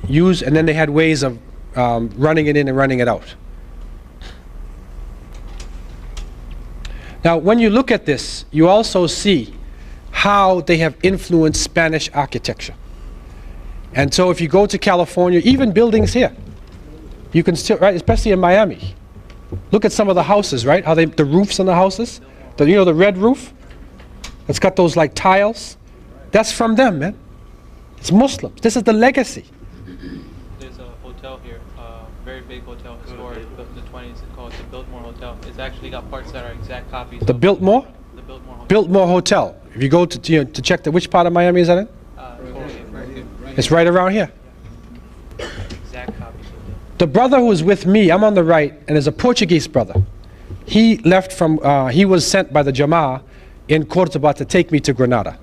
used, and then they had ways of running it in and running it out. Now, when you look at this, you also see how they have influenced Spanish architecture. And so if you go to California, even buildings here, you can still, right, especially in Miami, look at some of the houses, right? How the roofs on the houses, the red roof, it's got those like tiles. That's from them, man. It's Muslims. This is the legacy. There's a hotel here, very big hotel, historic, built in the 20s. It's called the Biltmore Hotel. It's actually got parts that are exact copies. The Biltmore? The Biltmore Hotel. Biltmore Hotel. If you go to check which part of Miami is that in? It's right around here. Exact copies of it. The brother who is with me, I'm on the right, and is a Portuguese brother. He left from, he was sent by the Jama'ah in Cordoba to take me to Granada.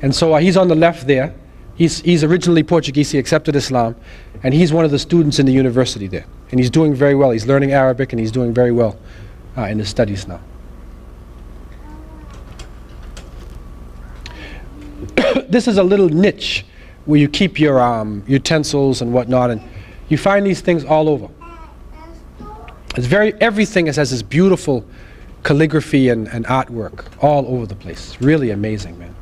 And so he's on the left there. He's originally Portuguese, he accepted Islam, and he's one of the students in the university there. And he's doing very well. He's learning Arabic, and he's doing very well in his studies now. This is a little niche where you keep your utensils and whatnot, and you find these things all over. It's everything has this beautiful calligraphy and artwork all over the place. It's really amazing, man.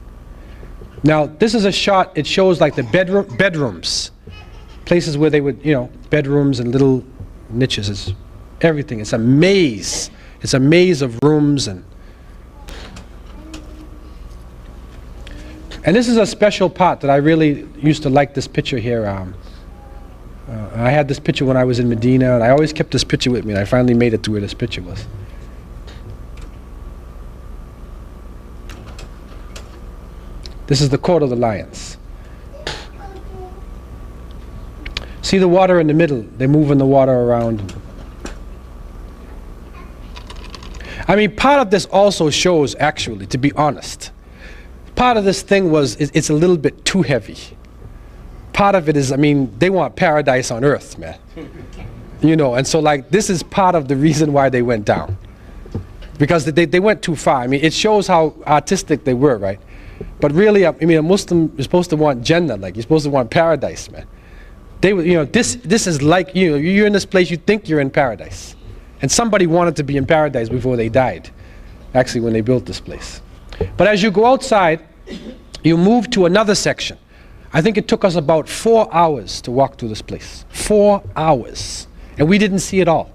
Now, this is a shot, it shows like the bedrooms, places where they would, bedrooms and little niches. Everything. It's a maze. It's a maze of rooms. And this is a special part that I really used to like this picture here. I had this picture when I was in Medina, and I always kept this picture with me, and I finally made it to where this picture was. This is the Court of the Lions. See the water in the middle? They're moving the water around. I mean, part of this also shows, actually, to be honest, part of this thing was, it's a little bit too heavy. Part of it is, I mean, they want paradise on earth, man. You know, and so like, this is part of the reason why they went down. Because they went too far. I mean, it shows how artistic they were, right? But really, I mean, a Muslim is supposed to want Jannah, like, you're supposed to want paradise, man. They, you know, this is like, you know, you're in this place, you think you're in paradise. And somebody wanted to be in paradise before they died, actually, when they built this place. But as you go outside, you move to another section. I think it took us about 4 hours to walk through this place. 4 hours. And we didn't see it all.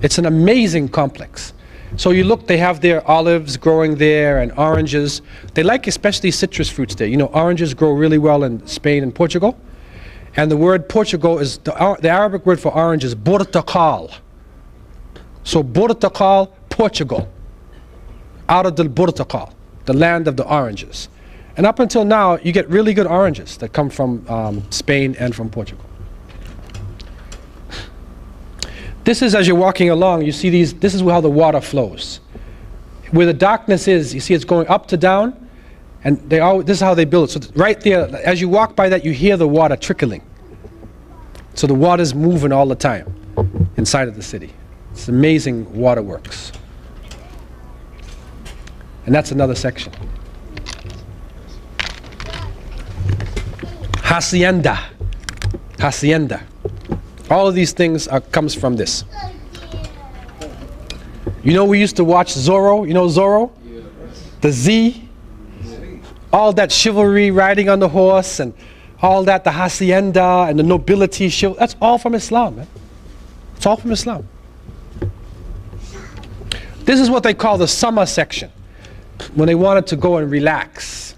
It's an amazing complex. So you look, they have their olives growing there and oranges. They like especially citrus fruits there. You know, oranges grow really well in Spain and Portugal. And the word Portugal is, the Arabic word for orange is Portugal. So Portugal, Portugal. Out of the Portugal, the land of the oranges. And up until now, you get really good oranges that come from Spain and from Portugal. This is, as you're walking along, you see these, this is how the water flows. Where the darkness is, you see it's going up to down, and this is how they build it. So right there, as you walk by that, you hear the water trickling. So the water's moving all the time inside of the city. It's amazing waterworks. And that's another section. Hacienda. Hacienda. All of these things comes from this. You know, we used to watch Zorro. You know Zorro? Yeah. The Z. All that chivalry, riding on the horse, and all that, the hacienda and the nobility. That's all from Islam, man. It's all from Islam. This is what they call the summer section, when they wanted to go and relax,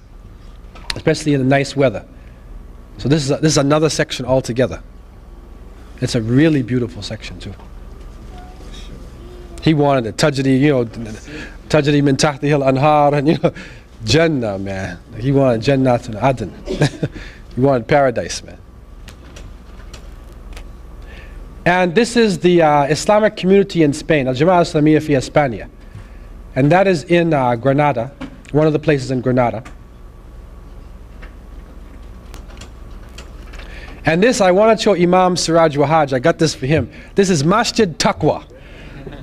especially in the nice weather. So this is another section altogether. It's a really beautiful section too. He wanted it, Tajri, you know, Tajri min tahtihi al-anhar, and you know, Jannah, man. He wanted Jannah and Aden. He wanted paradise, man. And this is the Islamic community in Spain, Al-Jama'ah Islamiyya fi España. And that is in Granada, one of the places in Granada. And this, I want to show Imam Siraj Wahaj. I got this for him. This is Masjid Taqwa.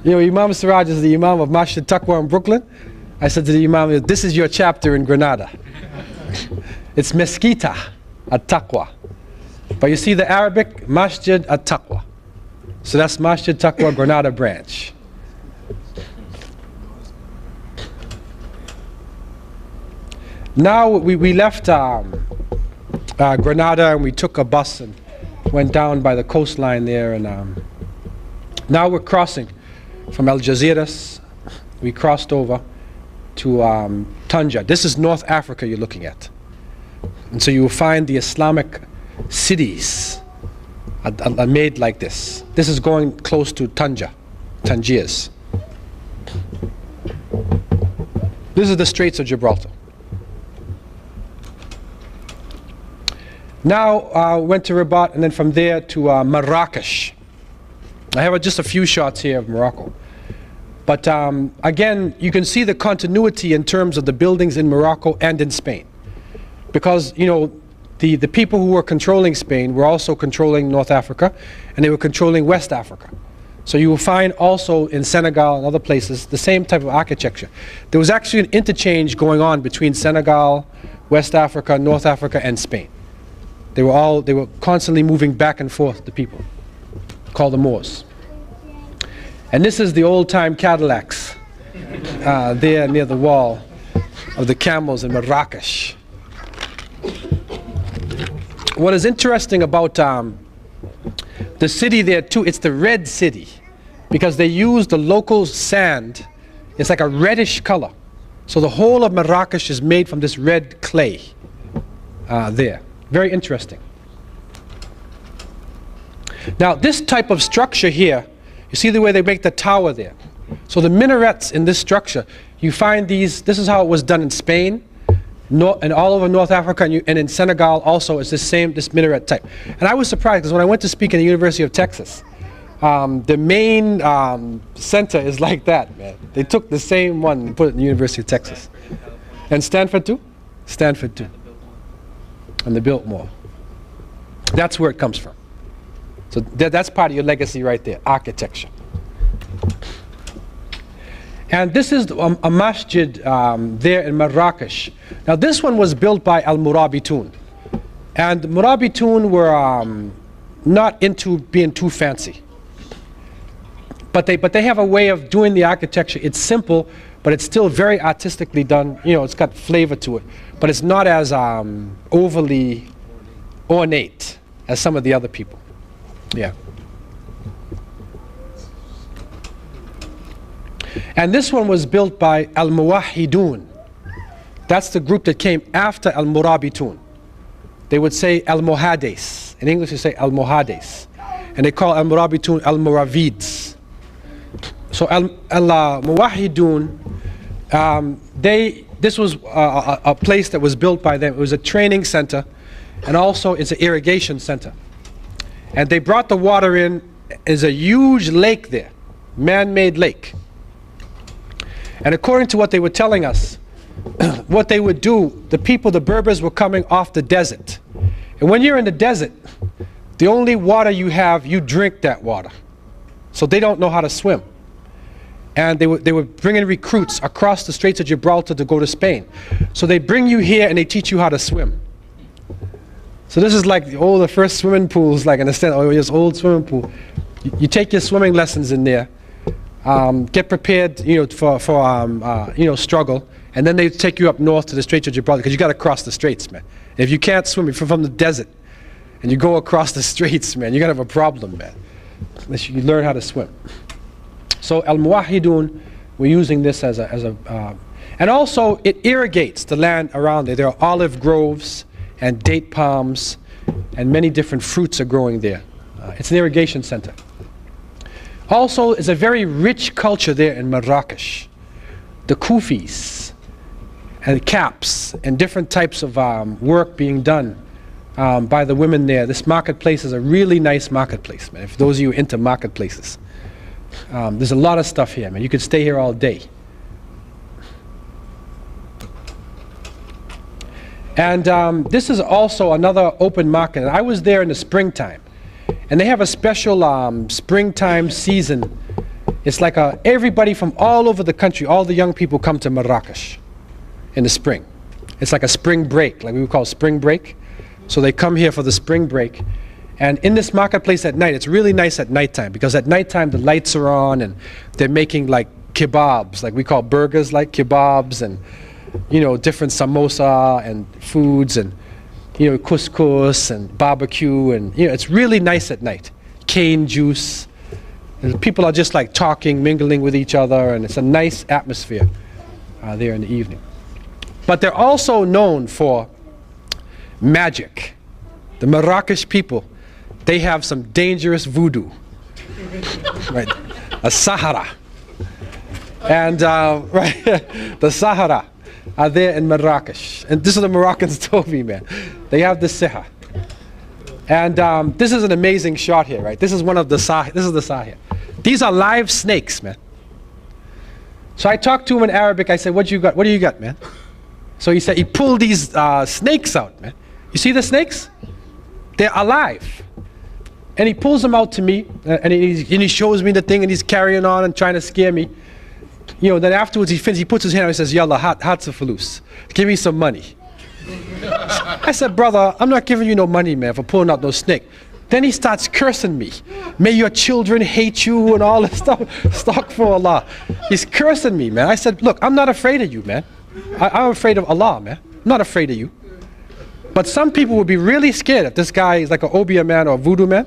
You know, Imam Siraj is the Imam of Masjid Taqwa in Brooklyn. I said to the Imam, this is your chapter in Granada. It's Mesquita at Taqwa. But you see the Arabic, Masjid at Taqwa. So that's Masjid Taqwa Granada branch. Now we left Granada, and we took a bus and went down by the coastline there, and now we're crossing from Algeciras. We crossed over to Tanja. This is North Africa you're looking at. And so you will find the Islamic cities are made like this. This is going close to Tangiers. This is the Straits of Gibraltar. Now went to Rabat, and then from there to Marrakesh. I have just a few shots here of Morocco. But again, you can see the continuity in terms of the buildings in Morocco and in Spain. Because, you know, the people who were controlling Spain were also controlling North Africa, and they were controlling West Africa. So you will find also in Senegal and other places the same type of architecture. There was actually an interchange going on between Senegal, West Africa, North Africa, and Spain. They were constantly moving back and forth, the people, called the Moors. And this is the old-time Cadillacs there near the wall of the camels in Marrakesh. What is interesting about the city there too, it's the Red City. because they use the local sand. It's like a reddish color. So the whole of Marrakesh is made from this red clay there. Very interesting. Now this type of structure here, you see the way they make the tower there. So the minarets in this structure, you find these, this is how it was done in Spain, and all over North Africa, and in Senegal also, it's this minaret type. And I was surprised because when I went to speak in the University of Texas, the main center is like that, man. They took the same one and put it in the University of Texas. And Stanford too? Stanford too. And the Biltmore. That's where it comes from. So that's part of your legacy right there, architecture. And this is a masjid there in Marrakesh. Now this one was built by Al-Murabitun. And the Murabitun were not into being too fancy. But they have a way of doing the architecture. It's simple, but it's still very artistically done. You know, it's got flavor to it. But it's not as overly ornate as some of the other people. Yeah. And this one was built by Al-Muwahhidun. That's the group that came after Al-Murabitun. They would say Al-Muhades. In English they say Al-Muhades. And they call Al-Murabitun Al-Muravids. So Al-Muwahhidun, this was a place that was built by them. It was a training center, and also it's an irrigation center. And they brought the water in. There's a huge lake there, man-made lake. And according to what they were telling us, what they would do, the Berbers were coming off the desert. And when you're in the desert, the only water you have, you drink that water. So they don't know how to swim. And they were bringing recruits across the Straits of Gibraltar to go to Spain. So they bring you here and they teach you how to swim. So this is like the first swimming pools, like in a sense, this old swimming pool. You take your swimming lessons in there, get prepared, for struggle, and then they take you up north to the Straits of Gibraltar because you got to cross the straits, man. If you can't swim, if you're from the desert, and you go across the straits, man, you're gonna have a problem, man, unless you learn how to swim. So Al-Muwahhidun, we're using this as a and also it irrigates the land around there. There are olive groves and date palms, and many different fruits are growing there. It's an irrigation center. Also, it's a very rich culture there in Marrakesh. The kufis and caps and different types of work being done by the women there. This marketplace is a really nice marketplace, man. For those of you into marketplaces, there's a lot of stuff here, man. You could stay here all day. And this is also another open market. I was there in the springtime, and they have a special springtime season. It's like everybody from all over the country, all the young people come to Marrakesh in the spring. It's like a spring break, like we would call spring break. So they come here for the spring break. And in this marketplace at night, it's really nice at nighttime, because at nighttime the lights are on and they're making like kebabs, like we call burgers, like kebabs, and different samosa and foods, and couscous and barbecue, and it's really nice at night. Cane juice. And people are just like talking, mingling with each other, and it's a nice atmosphere there in the evening. But they're also known for magic. The Marrakesh people, they have some dangerous voodoo, right? A Sahara, and right, the Sahara are there in Marrakesh, and this is the Moroccans told me, man. They have the Siha, and this is an amazing shot here, right? This is one of the Sah. This is the Sahir. These are live snakes, man. So I talked to him in Arabic. I said, "What you got? What do you got, man?" So he said he pulled these snakes out, man. You see the snakes? They're alive. And he pulls them out to me, and he shows me the thing, and he's carrying on and trying to scare me. Then afterwards he finishes, he puts his hand out and he says, "Yalla, hatsa fulus. Give me some money." I said, "Brother, I'm not giving you no money, man, for pulling out those snakes." Then he starts cursing me. "May your children hate you," and all this stuff. Astaghfirullah. He's cursing me, man. I said, "Look, I'm not afraid of you, man. I'm afraid of Allah, man. I'm not afraid of you." But some people would be really scared if this guy is like an Obia man or a voodoo man.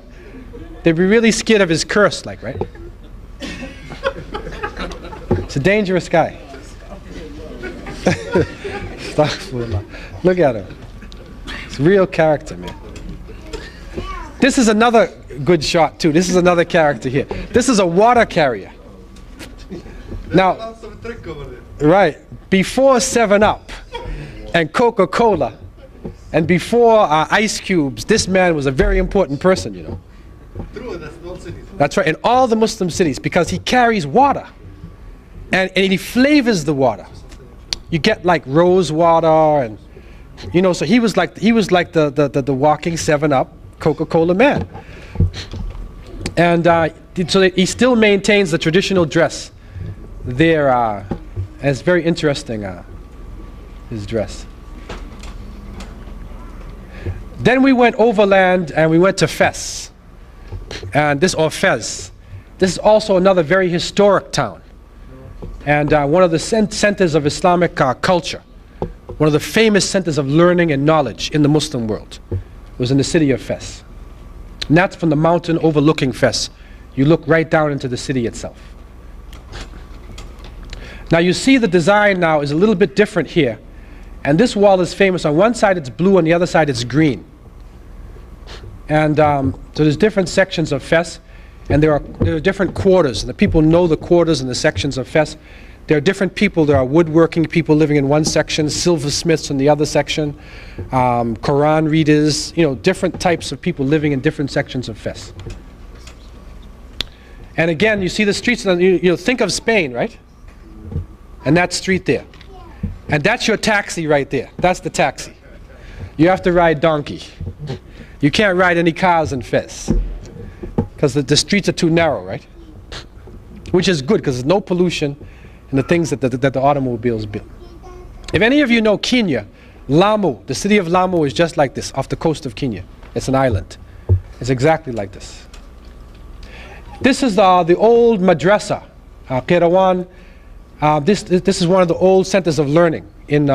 They'd be really scared of his curse, like, right? It's a dangerous guy. Look at him. It's real character, man. This is another good shot too. This is another character here. This is a water carrier. Now, right, before 7-Up and Coca-Cola and before ice cubes, this man was a very important person, you know. That's right, in all the Muslim cities, because he carries water and he flavors the water. You get like rose water, and you know, so he was like the walking 7-Up Coca-Cola man. And so he still maintains the traditional dress there, and it's very interesting, his dress. Then we went overland and we went to Fez. And Fez. This is also another very historic town. And one of the centers of Islamic culture. One of the famous centers of learning and knowledge in the Muslim world. Was in the city of Fez. And that's from the mountain overlooking Fez. You look right down into the city itself. Now you see the design now is a little bit different here. And this wall is famous. On one side it's blue, on the other side it's green. And so there's different sections of Fez. And there are different quarters. The people know the quarters and the sections of Fez. There are different people. There are woodworking people living in one section, silversmiths in the other section, Quran readers, you know, different types of people living in different sections of Fez. And again, you see the streets, you know, think of Spain, right? And that street there. And that's your taxi right there. That's the taxi. You have to ride donkey. You can't ride any cars in Fez. Because the streets are too narrow, right? Which is good, because there's no pollution in the things that the automobiles build. If any of you know Kenya, Lamu, the city of Lamu is just like this, off the coast of Kenya. It's an island. It's exactly like this. This is the old madrasa, Qirawan. This is one of the old centers of learning in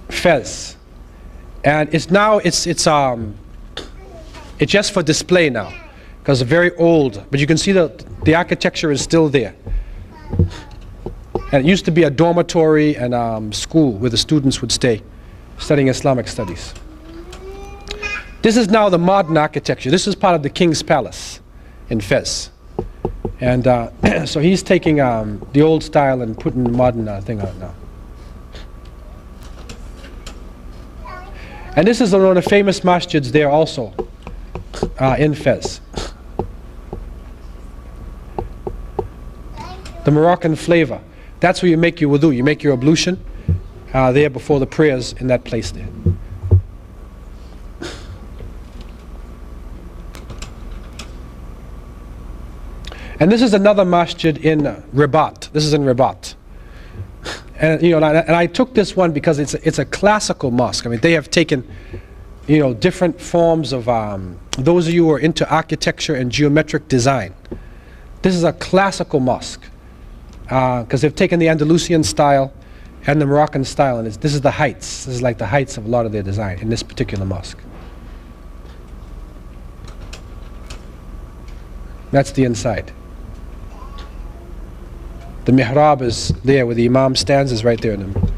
Fez. And it's just for display now, because it's very old. But you can see the architecture is still there. And it used to be a dormitory and school where the students would stay, studying Islamic studies. This is now the modern architecture. This is part of the King's Palace in Fez. And so he's taking the old style and putting the modern thing on it now. And this is one of the famous masjids there also, in Fez. The Moroccan flavor. That's where you make your wudu. You make your ablution there before the prayers in that place there. And this is another masjid in Rabat. This is in Rabat. And you know, and I took this one because it's a classical mosque. I mean, they have taken, you know, different forms of those of you who are into architecture and geometric design. This is a classical mosque because they've taken the Andalusian style and the Moroccan style, and this is the heights. This is like the heights of a lot of their design in this particular mosque. That's the inside. The mihrab is there where the imam stands, is right there in them.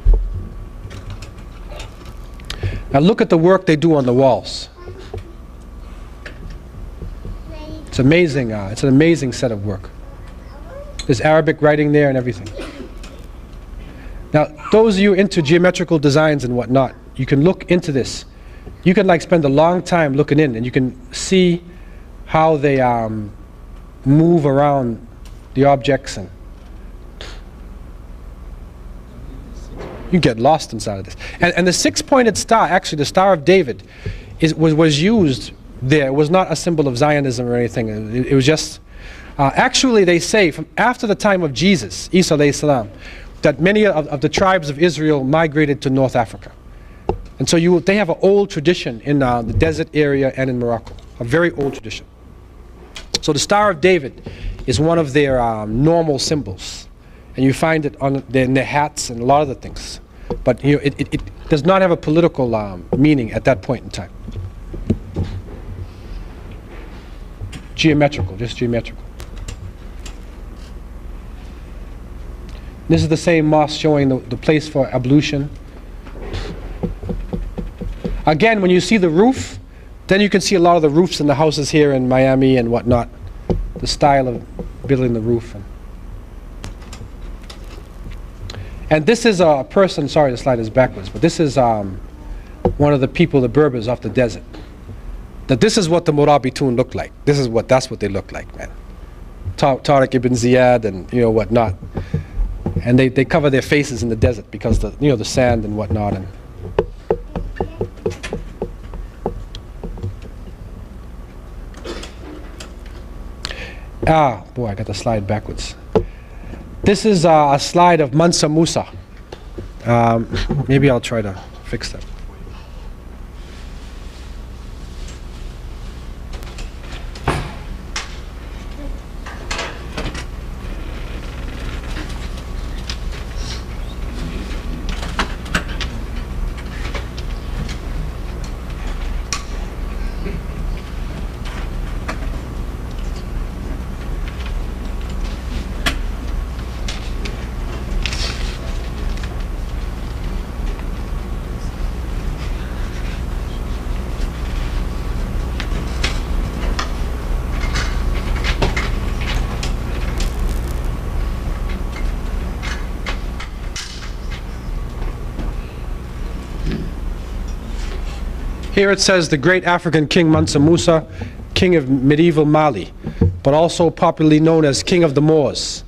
Now look at the work they do on the walls. It's amazing. It's an amazing set of work. There's Arabic writing there and everything. Now those of you into geometrical designs and whatnot, you can look into this. You can like spend a long time looking in, and you can see how they move around the objects, and you get lost inside of this. And the six-pointed star, actually the Star of David, was used there. It was not a symbol of Zionism or anything. It was just, actually they say, from after the time of Jesus, Isa alayhi salam, that many of the tribes of Israel migrated to North Africa. And so they have an old tradition in the desert area and in Morocco, a very old tradition. So the Star of David is one of their normal symbols. And you find it in their hats and a lot of the things. But you know, it does not have a political meaning at that point in time. Geometrical, just geometrical. This is the same mosque showing the place for ablution. Again, when you see the roof, then you can see a lot of the roofs in the houses here in Miami and whatnot. The style of building the roof. And this is a person, sorry the slide is backwards, but this is one of the people, the Berbers off the desert. That this is what the Murabitun look like. That's what they look like, man. Tariq ibn Ziyad and whatnot. And they cover their faces in the desert because the sand and whatnot. And boy, I got the slide backwards. This is a slide of Mansa Musa. Maybe I'll try to fix that. Here it says the great African king Mansa Musa, king of medieval Mali, but also popularly known as king of the Moors.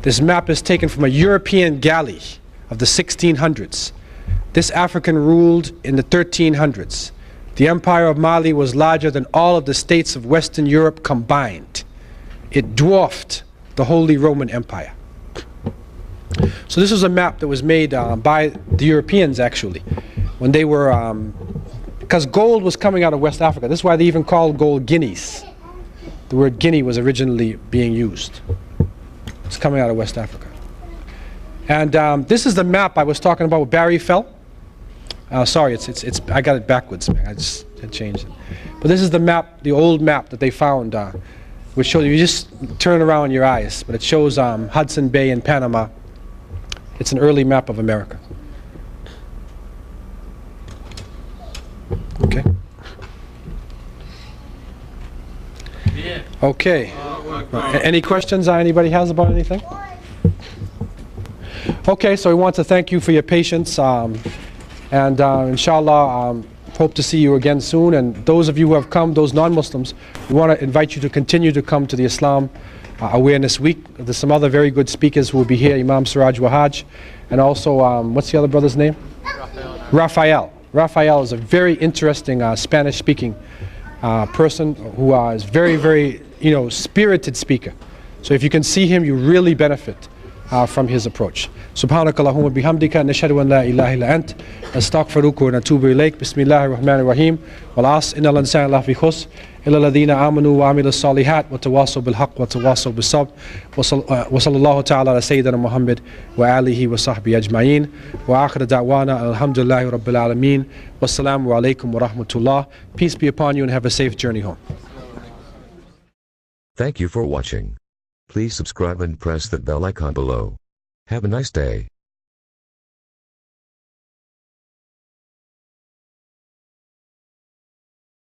This map is taken from a European galley of the 1600s. This African ruled in the 1300s. The empire of Mali was larger than all of the states of Western Europe combined. It dwarfed the Holy Roman Empire. So this was a map that was made by the Europeans actually, when they were because gold was coming out of West Africa. This is why they even called gold guineas. The word guinea was originally being used. It's coming out of West Africa. And this is the map I was talking about with Barry Fell. Sorry, I got it backwards, man. I just had changed it. But this is the map, the old map that they found, which shows you just turn around your eyes, but it shows Hudson Bay in Panama. It's an early map of America. Okay. Yeah. Okay. Any questions anybody has about anything? Okay, so we want to thank you for your patience, and inshallah, hope to see you again soon. And those of you who have come, those non-Muslims, we want to invite you to continue to come to the Islam Awareness Week. There's some other very good speakers who will be here, Imam Siraj Wahaj, and also, what's the other brother's name? Raphael. Raphael is a very interesting Spanish-speaking person who is very, very, spirited speaker. So if you can see him, you really benefit from his approach. Subhanakallahumma bihamdika nashhadu an la ilaha illa ant nastaghfiruka wa natubu ilayk. Bismillahir rahmanir rahim. Wal 'asr innal insana lafi khusr illa alladhina amanu wa amilus salihat wa tawasaw bil haqq wa tawasaw bis sabr. Wa sallallahu ta'ala ala sayyidina Muhammad wa alihi wa sahbihi ajma'in. Wa akhir da'wana alhamdulillahi rabbil alamin. Wassalamu alaykum wa rahmatullah. Peace be upon you and have a safe journey home. Thank you for watching. Please subscribe and press that bell icon below. Have a nice day.